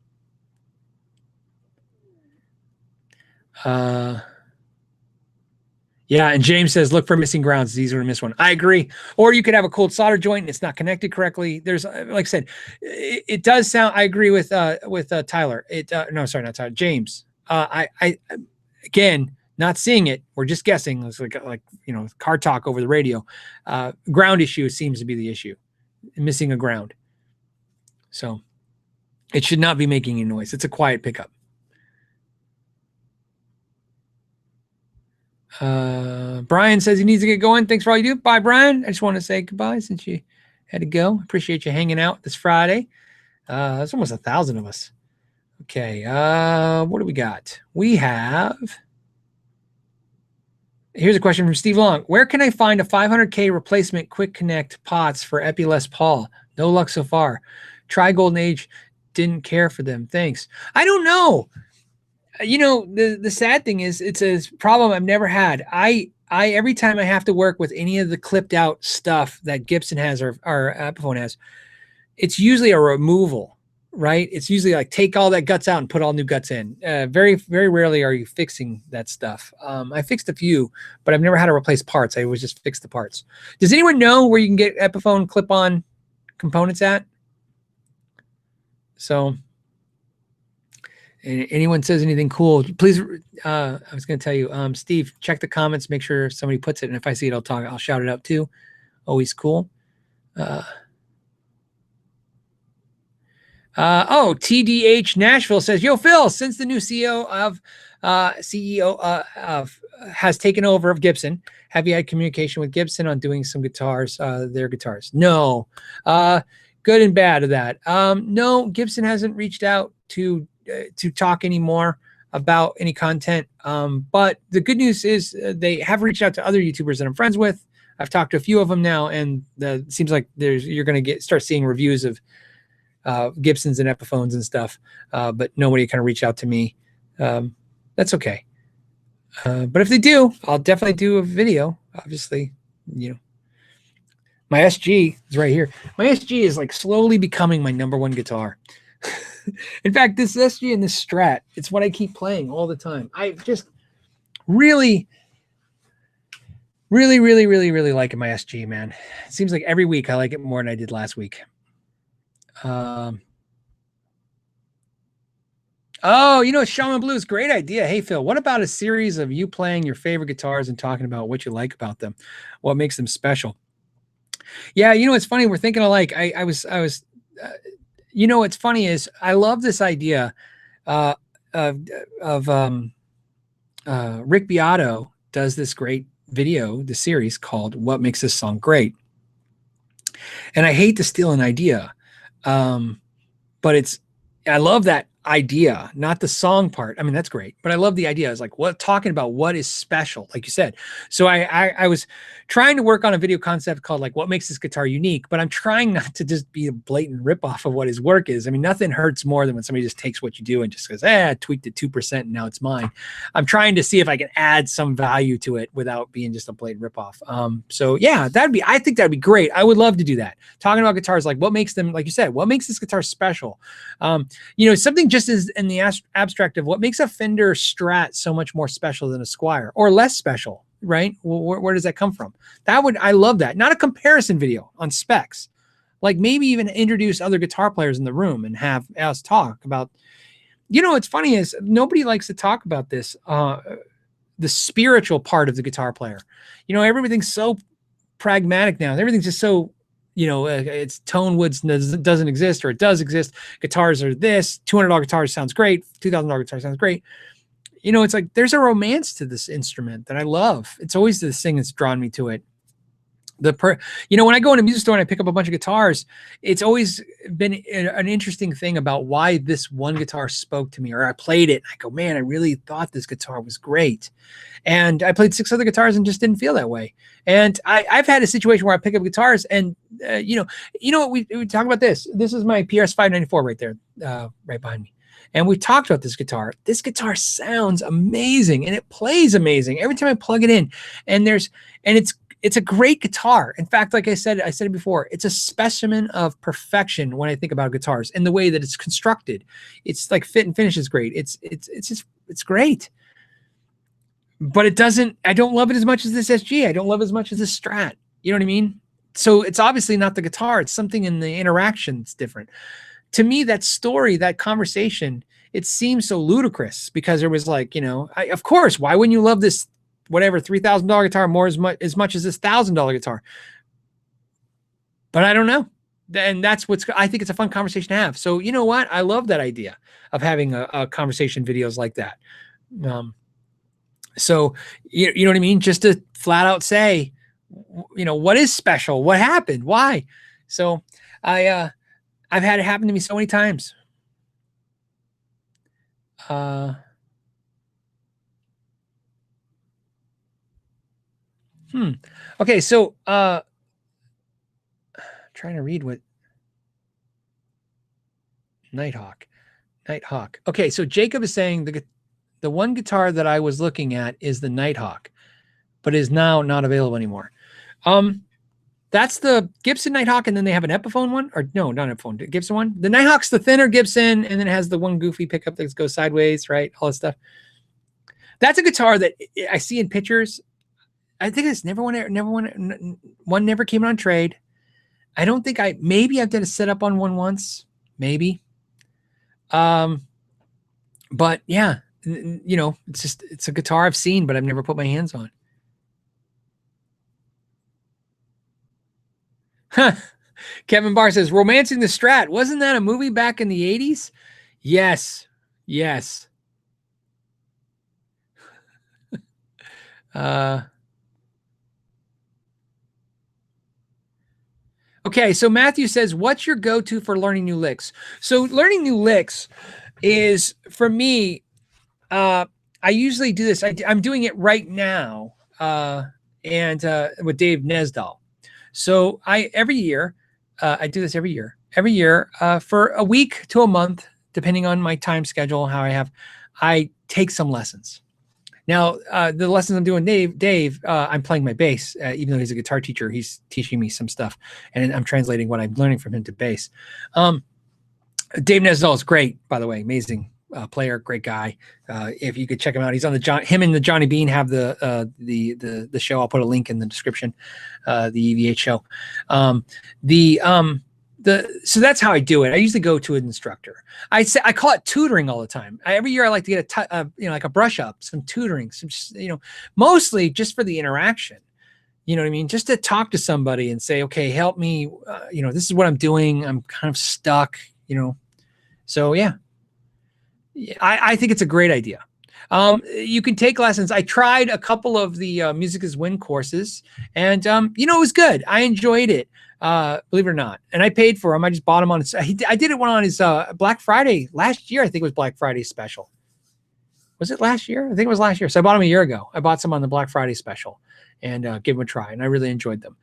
Yeah, and James says, look for missing grounds. It's easier to miss one. I agree. Or you could have a cold solder joint and it's not connected correctly. There's, like I said, it does sound. I agree with Tyler. No, sorry, not Tyler. James. I again, not seeing it. We're just guessing. It's like car talk over the radio. Ground issue seems to be the issue. Missing a ground. So it should not be making any noise. It's a quiet pickup. Brian says he needs to get going. Thanks for all you do. Bye, Brian. I just want to say goodbye since you had to go. Appreciate you hanging out this Friday. There's almost 1,000 of us. Okay. What do we got? We have. Here's a question from Steve Long. Where can I find a 500K replacement quick connect pots for Epi Les Paul? No luck so far. Try Golden Age. Didn't care for them. Thanks. I don't know. You know, the sad thing is it's a problem I've never had. I every time I have to work with any of the clipped out stuff that Gibson has or Epiphone has, it's usually a removal, right? It's usually like take all that guts out and put all new guts in. Very, very rarely are you fixing that stuff. I fixed a few, but I've never had to replace parts. I always just fix the parts. Does anyone know where you can get Epiphone clip-on components at? So anyone says anything cool, please. I was going to tell you, Steve, check the comments, make sure somebody puts it. And if I see it, I'll shout it out too. Always cool. TDH Nashville says, yo, Phil, since the new CEO has taken over of Gibson, have you had communication with Gibson on doing some guitars, their guitars? No. Good and bad of that. No, Gibson hasn't reached out to talk anymore about any content. But the good news is they have reached out to other YouTubers that I'm friends with. I've talked to a few of them now, and it seems like you're going to start seeing reviews of Gibsons and Epiphones and stuff. But nobody kind of reached out to me. That's okay. But if they do, I'll definitely do a video. Obviously, you know, my SG is right here. My SG is like slowly becoming my #1 guitar. In fact, this SG and this Strat, it's what I keep playing all the time. I just really like my SG, man. It seems like every week I like it more than I did last week. Oh, you know, Shaman Blues, great idea. Hey, Phil, what about a series of you playing your favorite guitars and talking about what you like about them, what makes them special? Yeah, you know, it's funny. We're thinking alike. I was you know, what's funny is I love this idea of Rick Beato does this great video, the series called What Makes This Song Great. And I hate to steal an idea, but I love that idea, not the song part. I mean, that's great, but I love the idea. It's like talking about what is special, like you said. So I was trying to work on a video concept called like what makes this guitar unique, but I'm trying not to just be a blatant ripoff of what his work is. I mean, nothing hurts more than when somebody just takes what you do and just goes, I tweaked it 2% and now it's mine. I'm trying to see if I can add some value to it without being just a blatant ripoff. So yeah, I think that'd be great. I would love to do that. Talking about guitars, like what makes them, like you said, what makes this guitar special? You know, something just as in the abstract of what makes a Fender Strat so much more special than a Squire or less special, right? Where does that come from? I love that. Not a comparison video on specs, like maybe even introduce other guitar players in the room and have us talk about, you know, what's funny is nobody likes to talk about this, the spiritual part of the guitar player. You know, everything's so pragmatic now. Everything's just so, you know, it's tone woods doesn't exist, or it does exist. Guitars are this $200 guitar sounds great. $2,000 guitar sounds great. You know, it's like, there's a romance to this instrument that I love. It's always this thing that's drawn me to it. You know, when I go in a music store and I pick up a bunch of guitars, it's always been an interesting thing about why this one guitar spoke to me, or I played it. I go, man, I really thought this guitar was great. And I played 6 other guitars and just didn't feel that way. And I've had a situation where I pick up guitars and, you know what, we talk about this. This is my PRS 594 right there, right behind me. And we talked about this guitar. This guitar sounds amazing and it plays amazing every time I plug it in. And it's a great guitar. In fact, like I said it before, it's a specimen of perfection when I think about guitars and the way that it's constructed. It's like fit and finish is great. It's great. But I don't love it as much as this SG. I don't love it as much as this Strat. You know what I mean? So it's obviously not the guitar. It's something in the interaction that's different. To me, that story, that conversation, it seems so ludicrous because there was like, you know, of course, why wouldn't you love this whatever $3,000 guitar more as much as this $1,000 guitar? But I don't know. And that's I think it's a fun conversation to have. So you know what? I love that idea of having a conversation videos like that. So, you know what I mean? Just to flat out say, what is special? What happened? Why? So I've had it happen to me so many times. Okay. So, trying to read what Nighthawk. Okay. So Jacob is saying the one guitar that I was looking at is the Nighthawk, but is now not available anymore. That's the Gibson Nighthawk, and then they have an Epiphone one, or no, not an Epiphone, the Gibson one. The Nighthawk's the thinner Gibson, and then it has the one goofy pickup that goes sideways, right? All this stuff. That's a guitar that I see in pictures. I think it's one never came on trade. I don't think maybe I've done a setup on one once, maybe. But yeah, it's a guitar I've seen, but I've never put my hands on. Kevin Barr says, Romancing the Strat. Wasn't that a movie back in the 80s? Yes. Okay, so Matthew says, what's your go-to for learning new licks? So learning new licks is, for me, I usually do this. I'm doing it right now, and with Dave Nesdahl. So every year, I do this every year for a week to a month, depending on my time schedule, I take some lessons. Now, the lessons I'm doing, Dave, I'm playing my bass, even though he's a guitar teacher. He's teaching me some stuff, and I'm translating what I'm learning from him to bass. Dave Nesdahl is great, by the way, amazing player, great guy. If you could check him out, he's on him and the Johnny Bean have the show. I'll put a link in the description, the EVH show. So that's how I do it. I usually go to an instructor. I call it tutoring all the time. Every year I like to get like a brush up, some tutoring, mostly just for the interaction. You know what I mean? Just to talk to somebody and say, okay, help me. This is what I'm doing. I'm kind of stuck, So yeah, I think it's a great idea. You can take lessons. I tried a couple of the Music is Win courses, and it was good. I enjoyed it. Believe it or not. And I paid for them. I just bought them on I did it one on his Black Friday last year. I think it was Black Friday special. Was it last year? I think it was last year. So I bought them a year ago. I bought some on the Black Friday special and gave them a try, and I really enjoyed them.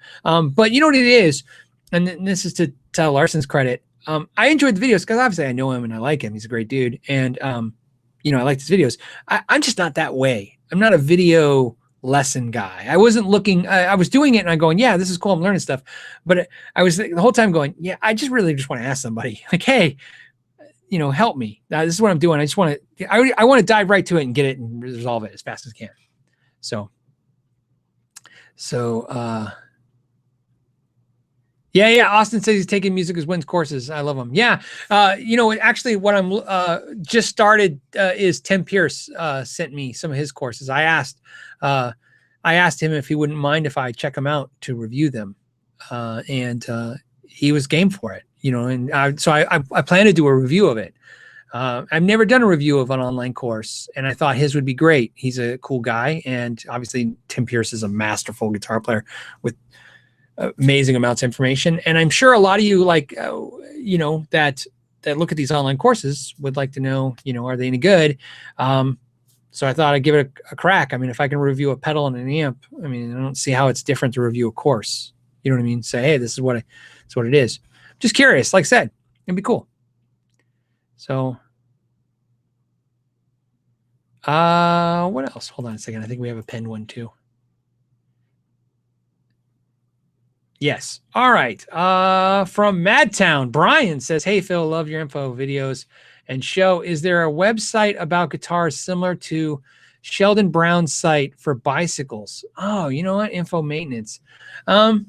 But you know what it is? And this is to tell Larson's credit. I enjoyed the videos because obviously I know him and I like him. He's a great dude. And, I like his videos. I'm just not that way. I'm not a video lesson guy. I wasn't looking, I was doing it and I'm going, yeah, this is cool. I'm learning stuff. But I was the whole time going, yeah, I just really want to ask somebody like, hey, help me. This is what I'm doing. I just want to, I want to dive right to it and get it and resolve it as fast as I can. Yeah. Austin says he's taking Music is Wins courses. I love them. Yeah. Actually what I'm just started is Tim Pierce sent me some of his courses. I asked him if he wouldn't mind if I check them out to review them. And he was game for it, and so I plan to do a review of it. I've never done a review of an online course, and I thought his would be great. He's a cool guy. And obviously Tim Pierce is a masterful guitar player with amazing amounts of information. And I'm sure a lot of you that look at these online courses would like to know, are they any good? So I thought I'd give it a crack. I mean, if I can review a pedal and an amp, I don't see how it's different to review a course. You know what I mean? Say, hey, this is what it is. Just curious. Like I said, it'd be cool. So, what else? Hold on a second. I think we have a pinned one too. Yes. All right. From Madtown, Brian says, hey, Phil, love your info videos and show. Is there a website about guitars similar to Sheldon Brown's site for bicycles? Oh, you know what? Info maintenance. Well,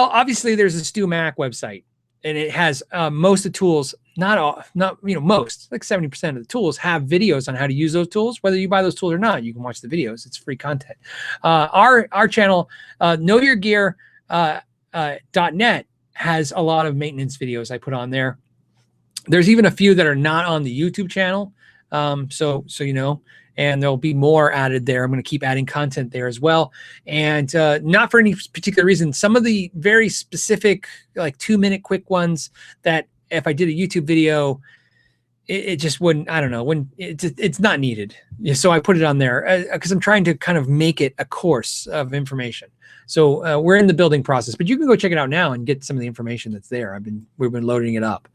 obviously there's a Stu Mac website, and it has most of the tools, most, like 70% of the tools have videos on how to use those tools. Whether you buy those tools or not, you can watch the videos. It's free content. Our channel, knowyourgear.net, has a lot of maintenance videos I put on there. There's even a few that are not on the YouTube channel. So and there'll be more added there. I'm going to keep adding content there as well. And not for any particular reason. Some of the very specific, like 2-minute quick ones that if I did a YouTube video, it just wouldn't, I don't know, when it's not needed. So I put it on there because I'm trying to kind of make it a course of information. So we're in the building process, but you can go check it out now and get some of the information that's there. We've been loading it up.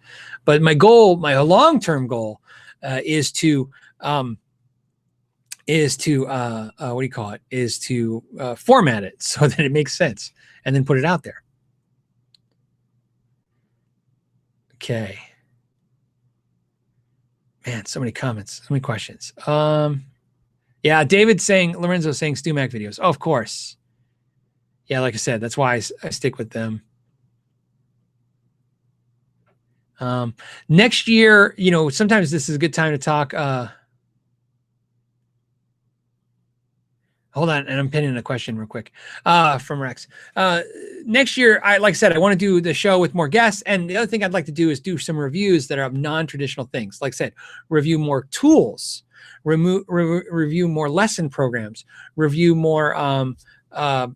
But my goal, my long-term goal is to what do you call it? Is to format it so that it makes sense and then put it out there. Okay. Man, so many comments, so many questions. Yeah, David saying, Lorenzo saying Stu Mac videos. Oh, of course. Yeah, like I said, that's why I stick with them. Next year, you know, sometimes this is a good time to talk. Hold on, and I'm pinning a question real quick from Rex. Next year, like I said, I want to do the show with more guests. And the other thing I'd like to do is do some reviews that are of non-traditional things. Like I said, review more tools, review more lesson programs, review more, like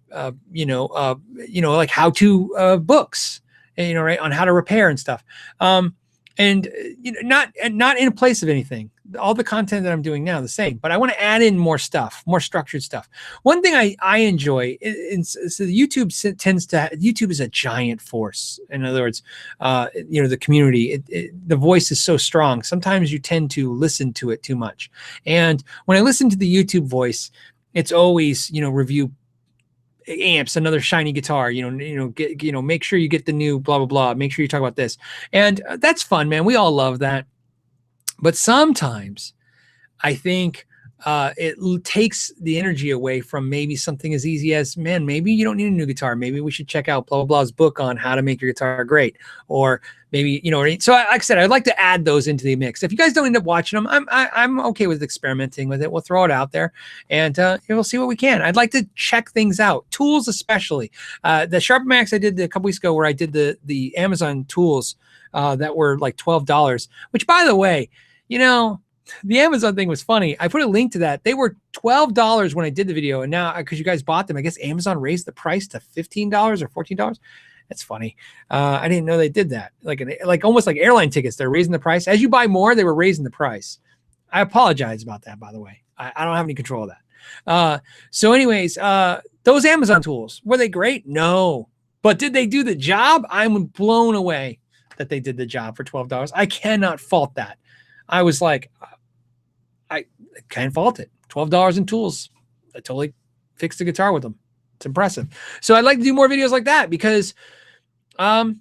how-to books, right, on how to repair and stuff. And not in place of anything. All the content that I'm doing now, the same, but I want to add in more stuff, more structured stuff. One thing I enjoy is YouTube is a giant force. In other words, the community, the voice is so strong. Sometimes you tend to listen to it too much. And when I listen to the YouTube voice, it's always, review amps, another shiny guitar, make sure you get the new blah, blah, blah. Make sure you talk about this. And that's fun, man. We all love that. But sometimes I think it takes the energy away from maybe something as easy as, man, maybe you don't need a new guitar. Maybe we should check out blah, blah, blah's book on how to make your guitar great. Or maybe, so like I said, I'd like to add those into the mix. If you guys don't end up watching them, I'm okay with experimenting with it. We'll throw it out there and we'll see what we can. I'd like to check things out. Tools especially. The Sharpen My Axe I did a couple weeks ago where I did the Amazon tools that were like $12, which by the way, the Amazon thing was funny. I put a link to that. They were $12 when I did the video. And now, because you guys bought them, I guess Amazon raised the price to $15 or $14. That's funny. I didn't know they did that. Like almost like airline tickets. They're raising the price. As you buy more, they were raising the price. I apologize about that, by the way. I don't have any control of that. So anyways, those Amazon tools, were they great? No. But did they do the job? I'm blown away that they did the job for $12. I cannot fault that. I was like, I can't fault it. $12 in tools. I totally fixed the guitar with them. It's impressive. So I'd like to do more videos like that because, I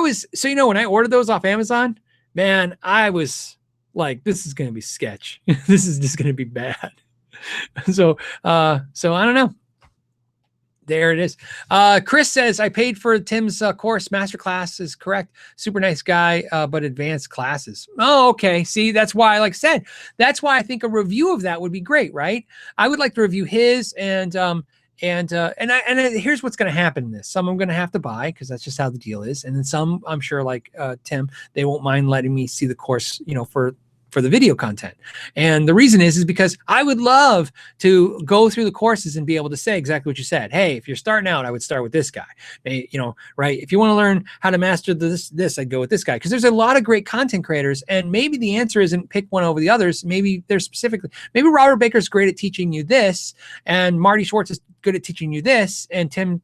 was, when I ordered those off Amazon, man, I was like, this is going to be sketch. This is just going to be bad. So I don't know. There it is. Chris says, I paid for Tim's course. Masterclass is correct. Super nice guy, but advanced classes. Oh, okay. See, that's why, like I said, that's why I think a review of that would be great, right? I would like to review his and here's what's going to happen in this. Some I'm going to have to buy because that's just how the deal is. And then some, I'm sure, like Tim, they won't mind letting me see the course, for the video content. And the reason is because I would love to go through the courses and be able to say exactly what you said. Hey, if you're starting out, I would start with this guy, right? If you want to learn how to master this, I'd go with this guy. Because there's a lot of great content creators and maybe the answer isn't pick one over the others. Maybe they're maybe Robert Baker's great at teaching you this and Marty Schwartz is good at teaching you this and Tim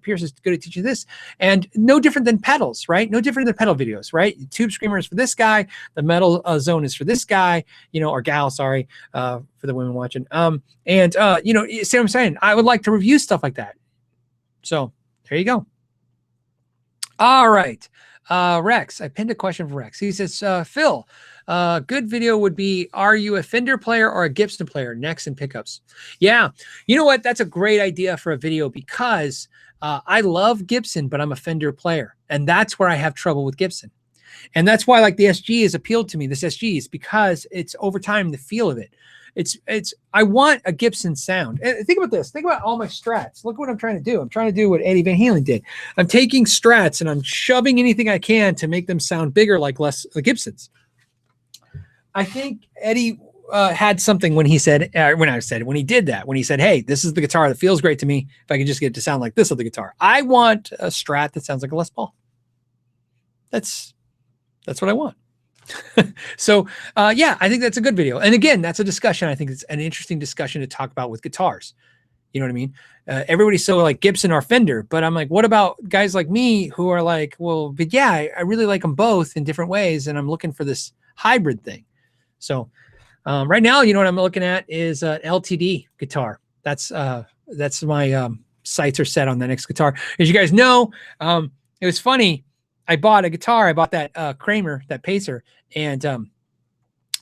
Pierce is good at teaching this, and no different than pedals, right? No different than pedal videos, right? Tube Screamer is for this guy, the metal zone is for this guy, or gal, sorry, for the women watching. See what I'm saying? I would like to review stuff like that. So there you go. All right. Rex, I pinned a question for Rex. He says, Phil, good video would be, are you a Fender player or a Gibson player? Necks and pickups. Yeah. You know what? That's a great idea for a video because I love Gibson, but I'm a Fender player. And that's where I have trouble with Gibson. And that's why like the SG has appealed to me, this SG, is because it's over time, the feel of it. I want a Gibson sound. And think about this. Think about all my Strats. Look what I'm trying to do. I'm trying to do what Eddie Van Halen did. I'm taking Strats and I'm shoving anything I can to make them sound bigger like Gibsons. I think Eddie had something when he said, when he did that, when he said, hey, this is the guitar that feels great to me. If I could just get it to sound like this with the guitar, I want a Strat that sounds like a Les Paul. That's what I want. So, yeah, I think that's a good video. And again, that's a discussion. I think it's an interesting discussion to talk about with guitars. You know what I mean? Everybody's so like Gibson or Fender, but I'm like, what about guys like me who are like, well, but yeah, I really like them both in different ways. And I'm looking for this hybrid thing. So right now, you know what I'm looking at is an LTD guitar. That's my sights are set on the next guitar. As you guys know, it was funny. I bought a guitar. I bought that Kramer, that Pacer, and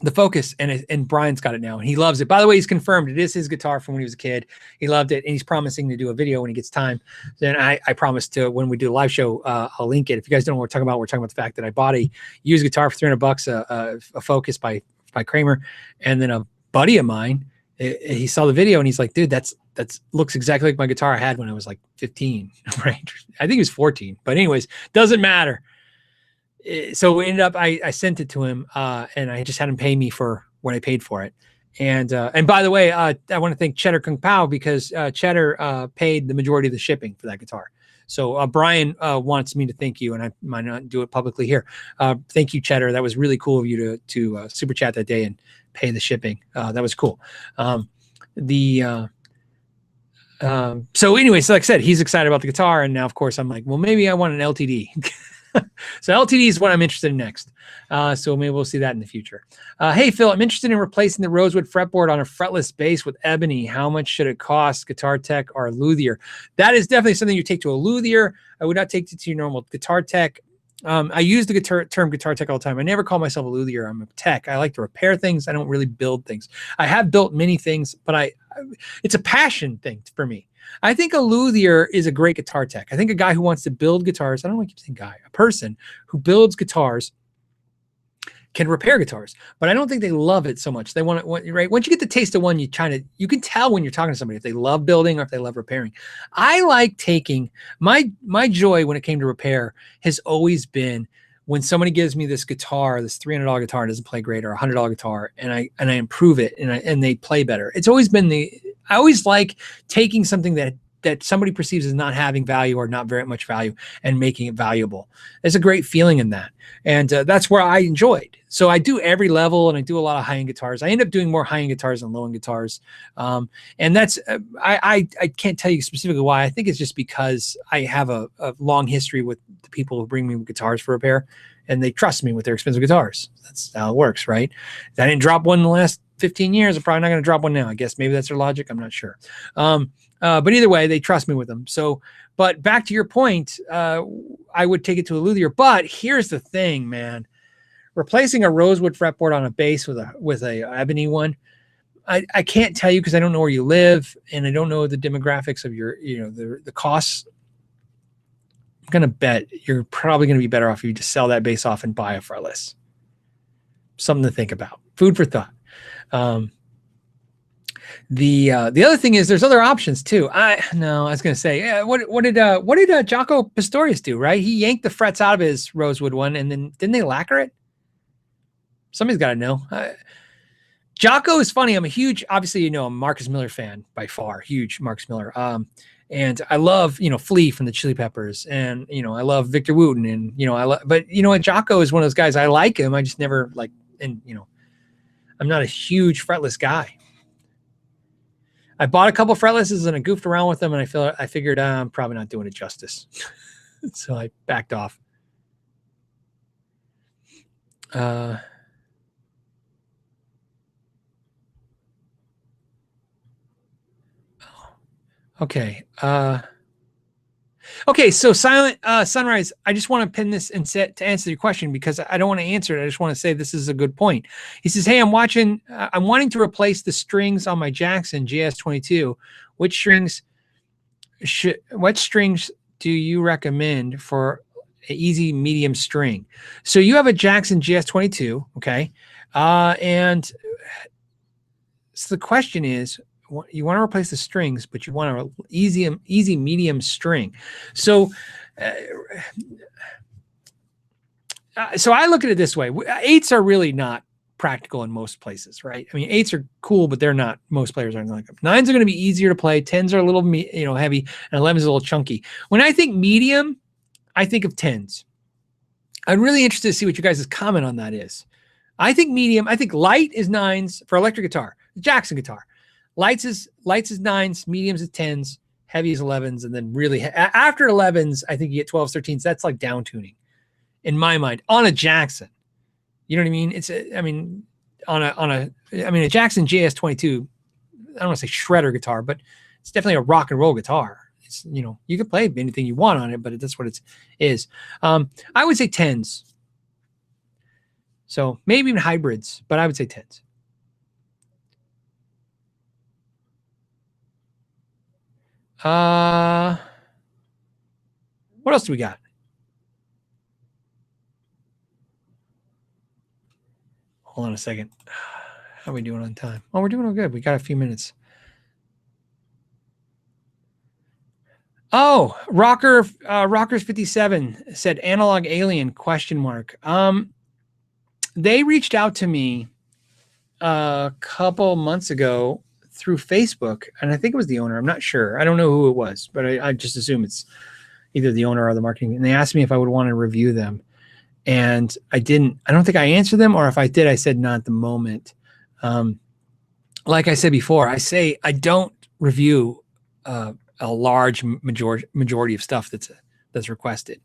the Focus, and Brian's got it now, and he loves it. By the way, he's confirmed it is his guitar from when he was a kid. He loved it, and he's promising to do a video when he gets time. Then I promised to, when we do a live show, I'll link it. If you guys don't know what we're talking about the fact that I bought a used guitar for $300, a Focus by Kramer, and then a buddy of mine, he saw the video and he's like, dude, that's looks exactly like my guitar I had when I was like 15, right? I think he was 14, but anyways, doesn't matter. So we ended up, I sent it to him, and I just had him pay me for what I paid for it. And by the way, I want to thank Cheddar Kung Pao, because Cheddar paid the majority of the shipping for that guitar. So Brian wants me to thank you, and I might not do it publicly here. Thank you, Cheddar. That was really cool of you to super chat that day and pay the shipping. That was cool. So anyways, like I said, he's excited about the guitar, and now of course I'm like, well, maybe I want an LTD. So LTD is what I'm interested in next. So maybe we'll see that in the future. Hey, Phil, I'm interested in replacing the rosewood fretboard on a fretless bass with ebony. How much should it cost? Guitar Tech or luthier? That is definitely something you take to a luthier. I would not take it to your normal guitar tech. I use the term guitar tech all the time. I never call myself a luthier. I'm a tech. I like to repair things. I don't really build things. I have built many things, but it's a passion thing for me. I think a luthier is a great guitar tech. I think a guy who wants to build guitars, I don't want to keep saying guy, a person who builds guitars can repair guitars, but I don't think they love it so much. They want it, right? Once you get the taste of one, you can tell when you're talking to somebody if they love building or if they love repairing. I like taking my joy when it came to repair has always been when somebody gives me this guitar, this $300 guitar, doesn't play great, or a $100 guitar, and I improve it and they play better. It's always been I always like taking something that somebody perceives as not having value or not very much value and making it valuable. There's a great feeling in that. And that's where I enjoyed. So I do every level, and I do a lot of high-end guitars. I end up doing more high-end guitars than low-end guitars. And that's, I can't tell you specifically why. I think it's just because I have a long history with the people who bring me guitars for repair, and they trust me with their expensive guitars. That's how it works, right? If I didn't drop one in the last 15 years, I'm probably not going to drop one now. I guess maybe that's their logic. I'm not sure. But either way, they trust me with them. So, but back to your point, I would take it to a luthier. But here's the thing, man. Replacing a rosewood fretboard on a bass with a ebony one, I can't tell you because I don't know where you live, and I don't know the demographics of your, the costs. I'm going to bet you're probably going to be better off if you just sell that bass off and buy a fretless. Something to think about. Food for thought. The other thing is there's other options too. I was going to say, what did Jaco Pastorius do, right? He yanked the frets out of his rosewood one, and then didn't they lacquer it? Somebody's got to know. Jaco is funny. I'm a huge, obviously, I'm a Marcus Miller fan by far, huge Marcus Miller. And I love, Flea from the Chili Peppers, and, I love Victor Wooten, and, but Jaco is one of those guys. I like him. I just never I'm not a huge fretless guy. I bought a couple fretlesses and I goofed around with them, and I figured I'm probably not doing it justice. So I backed off. Okay. Okay. So Silent Sunrise, I just want to pin this and to answer your question, because I don't want to answer it. I just want to say this is a good point. He says, hey, I'm wanting to replace the strings on my Jackson GS22. What strings do you recommend for an easy medium string? So you have a Jackson GS22. Okay. And so the question is, you want to replace the strings, but you want an easy medium string. So, so I look at it this way. 8s are really not practical in most places, right? I mean, 8s are cool, but they're not, most players aren't like them. 9s are going to be easier to play. 10s are a little, heavy, and 11s are a little chunky. When I think medium, I think of 10s. I'm really interested to see what you guys' comment on that is. I think medium, I think light is 9s for electric guitar, Jackson guitar. Lights is 9s, mediums is 10s, heavy is 11s, and then really after 11s, I think you get 12s, 13s. That's like down tuning in my mind on a Jackson. You know what I mean? A Jackson JS22, I don't want to say shredder guitar, but it's definitely a rock and roll guitar. It's, you can play anything you want on it, but that's what it is. I would say 10s. So maybe even hybrids, but I would say 10s. What else do we got? Hold on a second. How are we doing on time? Oh, we're doing all good. We got a few minutes. Oh, Rockers 57 said analog alien ? They reached out to me a couple months ago through Facebook, and I think it was the owner. I'm not sure. I don't know who it was, but I just assume it's either the owner or the marketing. And they asked me if I would want to review them. And I didn't. I don't think I answered them, or if I did, I said not at the moment. Like I said before, I say I don't review a large majority of stuff that's requested.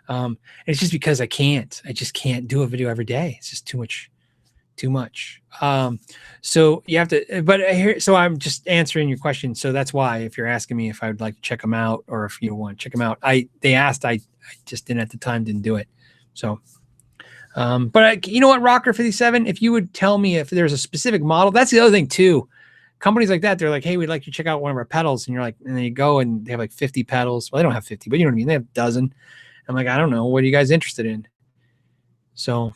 It's just because I just can't do a video every day. It's just too much. So you have to, so I'm just answering your question. So that's why, if you're asking me if I would like to check them out, or if you want to check them out, they asked, I just didn't at the time, didn't do it. So, you know what, Rocker 57, if you would tell me if there's a specific model, that's the other thing too. Companies like that, they're like, hey, we'd like you to check out one of our pedals. And you're like, and then you go and they have like 50 pedals. Well, they don't have 50, but you know what I mean? They have a dozen. I'm like, I don't know. What are you guys interested in? So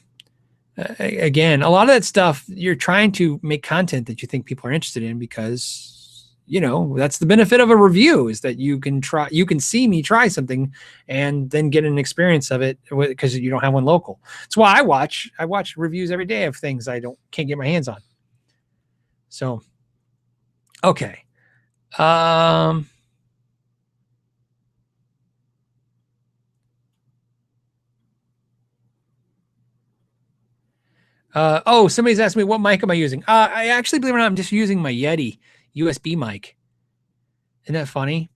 again, a lot of that stuff, you're trying to make content that you think people are interested in, because, that's the benefit of a review, is that you can see me try something and then get an experience of it, because you don't have one local. That's why I watch reviews every day of things I can't get my hands on. So, okay. Somebody's asked me, what mic am I using? I actually, believe it or not, I'm just using my Yeti USB mic. Isn't that funny?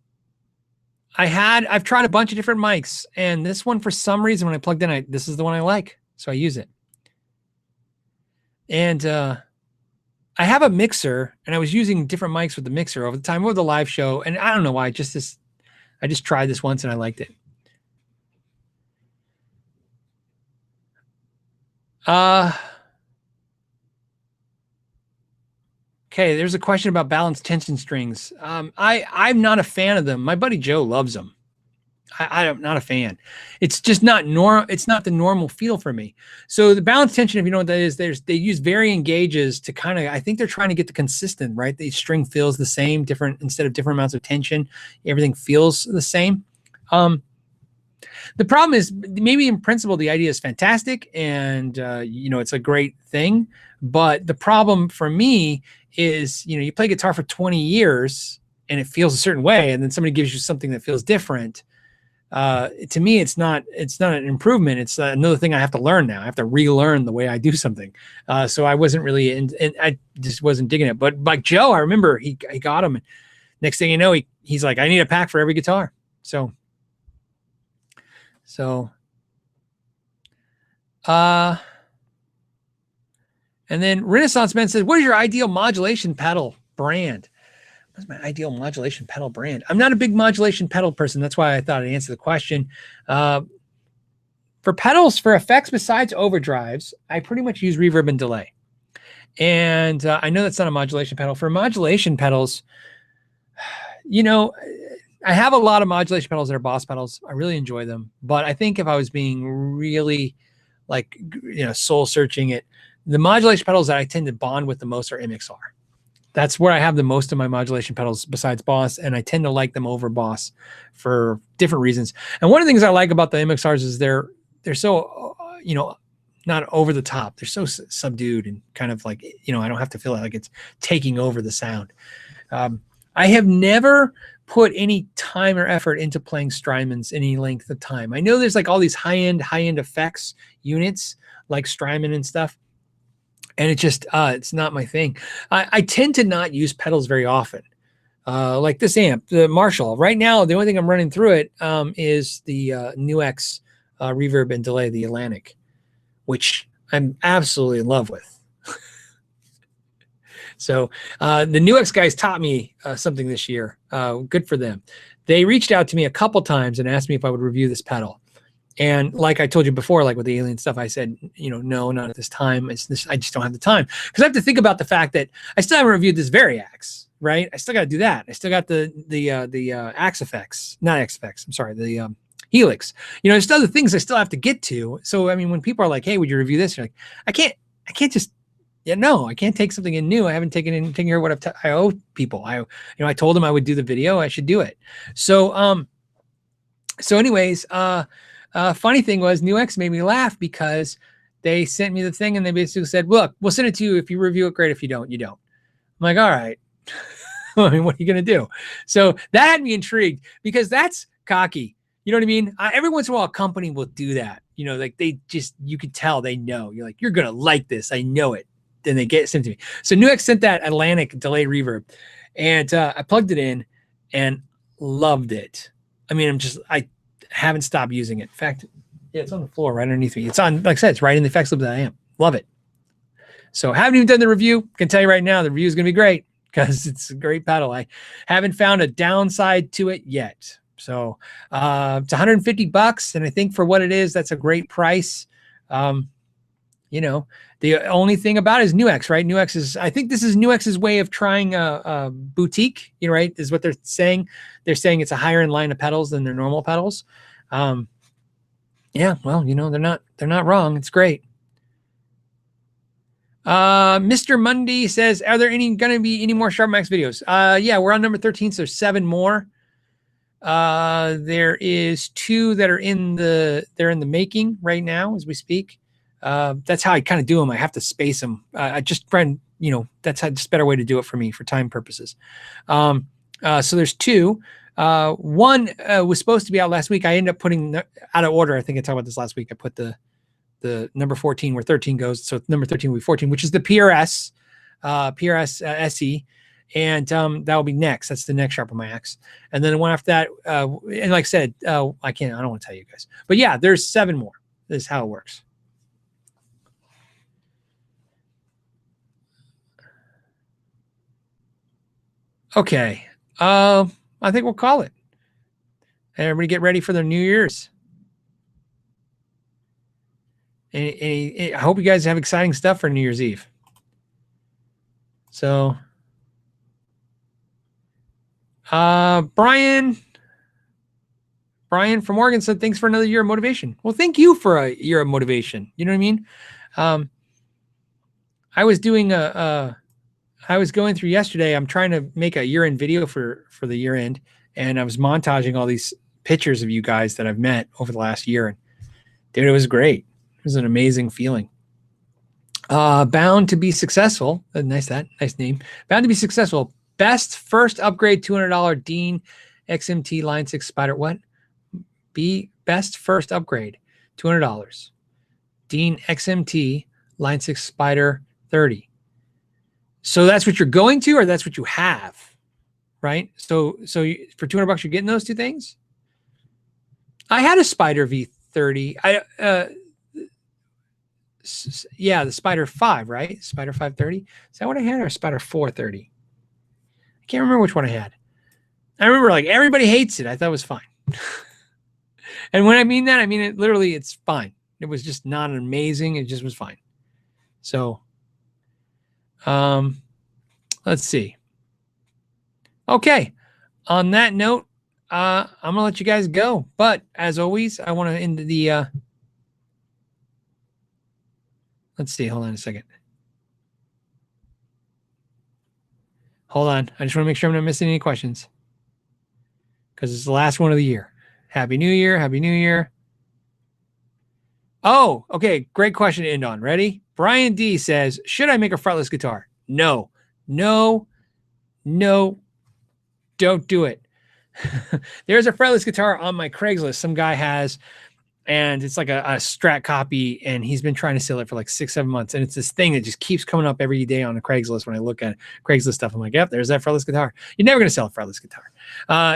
I've tried a bunch of different mics, and this one, for some reason, when I plugged in, this is the one I like. So I use it. And, I have a mixer, and I was using different mics with the mixer over the time of the live show. And I don't know why, I just tried this once and I liked it. Okay, there's a question about balanced tension strings. I'm not a fan of them. My buddy Joe loves them. I'm not a fan. It's just not normal. It's not the normal feel for me. So the balanced tension, if you know what that is, they use varying gauges to kind of, I think they're trying to get the consistent, right? The string feels the same, instead of different amounts of tension, everything feels the same. The problem is, maybe in principle, the idea is fantastic, and it's a great thing. But the problem for me is, you play guitar for 20 years and it feels a certain way, and then somebody gives you something that feels different. To me, it's not an improvement. It's another thing I have to learn now. I have to relearn the way I do something. So I wasn't really I just wasn't digging it. But like Joe, I remember he got him, and next thing you know, he's like, I need a pack for every guitar. So and then Renaissance Man says, what is your ideal modulation pedal brand? What's my ideal modulation pedal brand? I'm not a big modulation pedal person. That's why I thought I'd answer the question. For pedals, for effects besides overdrives, I pretty much use reverb and delay. And I know that's not a modulation pedal. For modulation pedals, I have a lot of modulation pedals that are Boss pedals. I really enjoy them. But I think if I was being really soul searching it, the modulation pedals that I tend to bond with the most are MXR. That's where I have the most of my modulation pedals besides Boss, and I tend to like them over Boss for different reasons. And one of the things I like about the MXRs is they're so, not over the top. They're so subdued and kind of like, you know, I don't have to feel like it's taking over the sound. I have never put any time or effort into playing Strymons any length of time. I know there's like all these high-end effects units like Strymon and stuff. And it just, it's not my thing. I tend to not use pedals very often. Like this amp, the Marshall. Right now, the only thing I'm running through it is the NewX reverb and delay, the Atlantic, which I'm absolutely in love with. So the NewX guys taught me something this year. Good for them. They reached out to me a couple times and asked me if I would review this pedal. And like I told you before, like with the alien stuff, I said, you know, no, not at this time. I just don't have the time, because I have to think about the fact that I still haven't reviewed this Variax, right? I still got to do that. I still got the Axe effects, not X effects. I'm sorry, the Helix. You know, there's other things I still have to get to. So I mean, when people are like, "Hey, would you review this?" You're like, I can't just. Yeah, no, I can't take something in new. I haven't taken anything here. I owe people. I told them I would do the video. I should do it. So, anyways, funny thing was, NewX made me laugh because they sent me the thing and they basically said, "Look, we'll send it to you. If you review it, great. If you don't, you don't." I'm like, all right. I mean, what are you going to do? So that had me intrigued, because that's cocky. You know what I mean? Every once in a while, a company will do that. You know, like you could tell they know. You're like, you're going to like this. I know it. Then they get sent to me. So NewX sent that Atlantic delay reverb, and I plugged it in and loved it. I mean, I haven't stopped using it. In fact, yeah, it's on the floor right underneath me. It's on, like I said, it's right in the effects loop that I am. Love it. So haven't even done the review. Can tell you right now, the review is going to be great because it's a great pedal. I haven't found a downside to it yet. So it's $150, and I think for what it is, that's a great price. You know, the only thing about it is NewX, right? NewX is, I think this is NewX's way of trying a boutique, you know, right? Is what they're saying. They're saying it's a higher end line of pedals than their normal pedals. Yeah, well, you know, they're not wrong. It's great. Mr. Mundy says, are there going to be any more Sharpen My Axe videos? Yeah, we're on number 13, so there's 7 more. There is 2 that are they're in the making right now as we speak. That's how I kind of do them. I have to space them. I just find, you know, that's just a better way to do it for me for time purposes. So there's 2. One was supposed to be out last week. I ended up putting out of order. I think I talked about this last week. I put the number 14 where 13 goes. So number 13 will be 14, which is the PRS SE. And that will be next. That's the next Sharpen My Axe. And then the one after that, and like I said, I don't want to tell you guys. But yeah, there's 7 more. This is how it works. Okay. I think we'll call it. Everybody get ready for their New Year's. I hope you guys have exciting stuff for New Year's Eve. So, Brian from Oregon said, thanks for another year of motivation. Well, thank you for a year of motivation. You know what I mean? I was doing I was going through yesterday. I'm trying to make a year-end video for the year-end, and I was montaging all these pictures of you guys that I've met over the last year. And dude, it was great. It was an amazing feeling. Bound to be successful. Nice name. Bound to be successful. Best first upgrade, $200 Dean XMT Line 6 Spider. What? Best first upgrade, $200. Dean XMT Line 6 Spider 30. So that's what you're going to, or that's what you have, right? So for $200, you're getting those 2 things. I had a Spider V30. Yeah, the Spider 5, right? Spider 530. Is that what I had, or Spider 430? I can't remember which one I had. I remember like everybody hates it. I thought it was fine. And when I mean that, I mean it literally, it's fine. It was just not amazing. It just was fine. So, let's see. Okay. On that note, I'm going to let you guys go. But as always, I want to end the, let's see. Hold on a second. Hold on. I just want to make sure I'm not missing any questions, because it's the last one of the year. Happy New Year. Happy New Year. Oh, okay. Great question to end on. Ready? Brian D says, should I make a fretless guitar? No, no, no, don't do it. There's a fretless guitar on my Craigslist some guy has, and it's like a Strat copy, and he's been trying to sell it for like 6-7 months. And it's this thing that just keeps coming up every day on the Craigslist. When I look at Craigslist stuff, I'm like, yep, there's that fretless guitar. You're never going to sell a fretless guitar.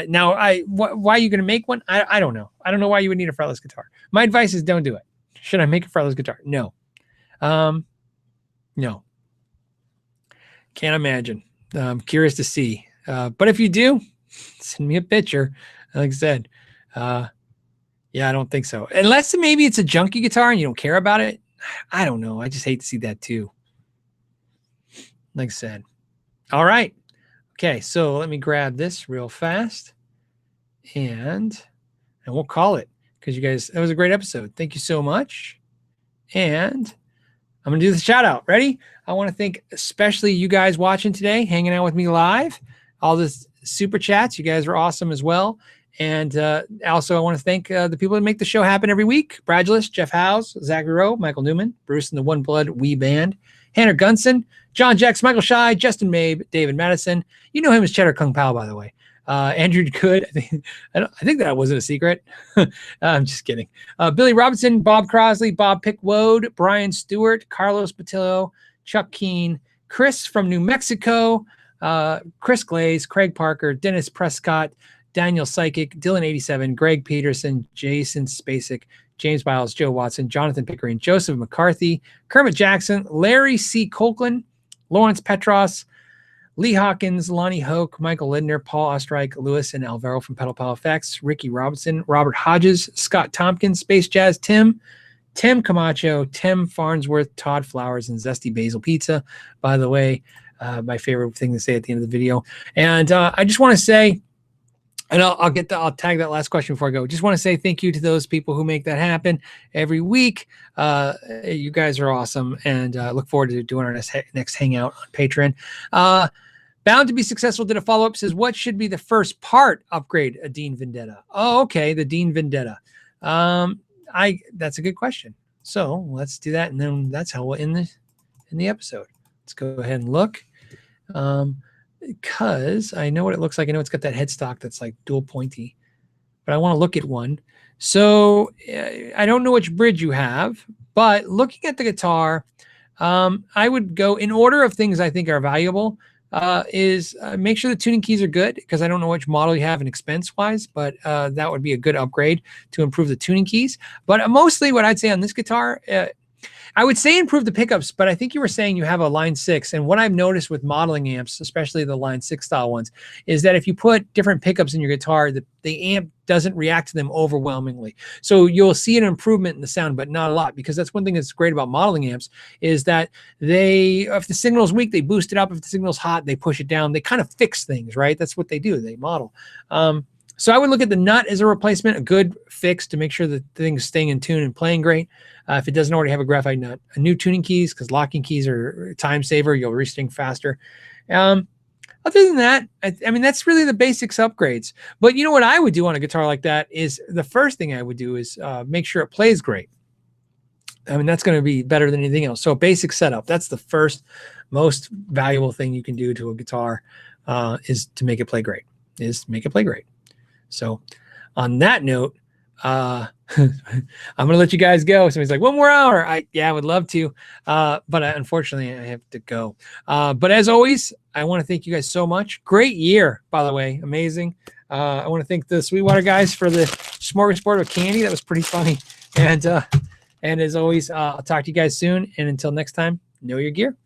Now, why are you going to make one? I don't know. I don't know why you would need a fretless guitar. My advice is don't do it. Should I make a fretless guitar? No. No. Can't imagine. I'm curious to see. But if you do, send me a picture. Like I said, yeah, I don't think so. Unless maybe it's a junky guitar and you don't care about it. I don't know. I just hate to see that too. Like I said. All right. Okay, so let me grab this real fast. And we'll call it. Because you guys, that was a great episode. Thank you so much. And I'm going to do the shout out. Ready? I want to thank especially you guys watching today, hanging out with me live. All this super chats. You guys are awesome as well. And also, I want to thank the people that make the show happen every week. Bradulus, Jeff Howes, Zachary Rowe, Michael Newman, Bruce and the One Blood Wee Band, Hannah Gunson, John Jacks, Michael Scheid, Justin Mabe, David Madison. You know him as Cheddar Kung Pao, by the way. Andrew Good. I think that wasn't a secret. I'm just kidding. Billy Robinson, Bob Crosley, Bob Pickwode, Brian Stewart, Carlos Patillo, Chuck Keene, Chris from New Mexico, Chris Glaze, Craig Parker, Dennis Prescott, Daniel Psychic, Dylan 87, Greg Peterson, Jason Spacek, James Biles, Joe Watson, Jonathan Pickering, Joseph McCarthy, Kermit Jackson, Larry C. Copeland, Lawrence Petros, Lee Hawkins, Lonnie Hoke, Michael Lindner, Paul Ostreich, Lewis and Alvaro from Pedal Pal Effects, Ricky Robinson, Robert Hodges, Scott Tompkins, Space Jazz Tim Camacho, Tim Farnsworth, Todd Flowers, and Zesty Basil Pizza. By the way, my favorite thing to say at the end of the video. And I just want to say, and I'll tag that last question before I go. Just want to say thank you to those people who make that happen every week. You guys are awesome, and look forward to doing our next hangout on Patreon. Bound to be Successful did a follow-up, says, what should be the first part upgrade a Dean Vendetta? Oh, okay, the Dean Vendetta. That's a good question. So let's do that, and then that's how we'll end the episode. Let's go ahead and look. Because I know what it looks like. I know it's got that headstock that's like dual pointy, but I want to look at one. So I don't know which bridge you have, but looking at the guitar, I would go in order of things I think are valuable. Is make sure the tuning keys are good, because I don't know which model you have in expense wise, but that would be a good upgrade to improve the tuning keys. But mostly what I'd say on this guitar, I would say improve the pickups, but I think you were saying you have a line 6. And what I've noticed with modeling amps, especially the line 6 style ones, is that if you put different pickups in your guitar, the amp doesn't react to them overwhelmingly. So you'll see an improvement in the sound, but not a lot, because that's one thing that's great about modeling amps, is that if the signal's weak, they boost it up. If the signal's hot, they push it down. They kind of fix things, right? That's what they do. They model. So I would look at the nut as a replacement, a good fix to make sure that the thing's staying in tune and playing great. If it doesn't already have a graphite nut, a new tuning keys, because locking keys are time saver. You'll restring faster. Other than that, I mean, that's really the basics upgrades. But you know what I would do on a guitar like that is the first thing I would do is make sure it plays great. I mean, that's going to be better than anything else. So basic setup, that's the first most valuable thing you can do to a guitar, is to make it play great, So on that note, I'm going to let you guys go. Somebody's like, 1 more hour. I would love to. But unfortunately I have to go. But as always, I want to thank you guys so much. Great year, by the way. Amazing. I want to thank the Sweetewater guys for the smorgasbord of candy. That was pretty funny. And as always, I'll talk to you guys soon. And until next time, know your gear.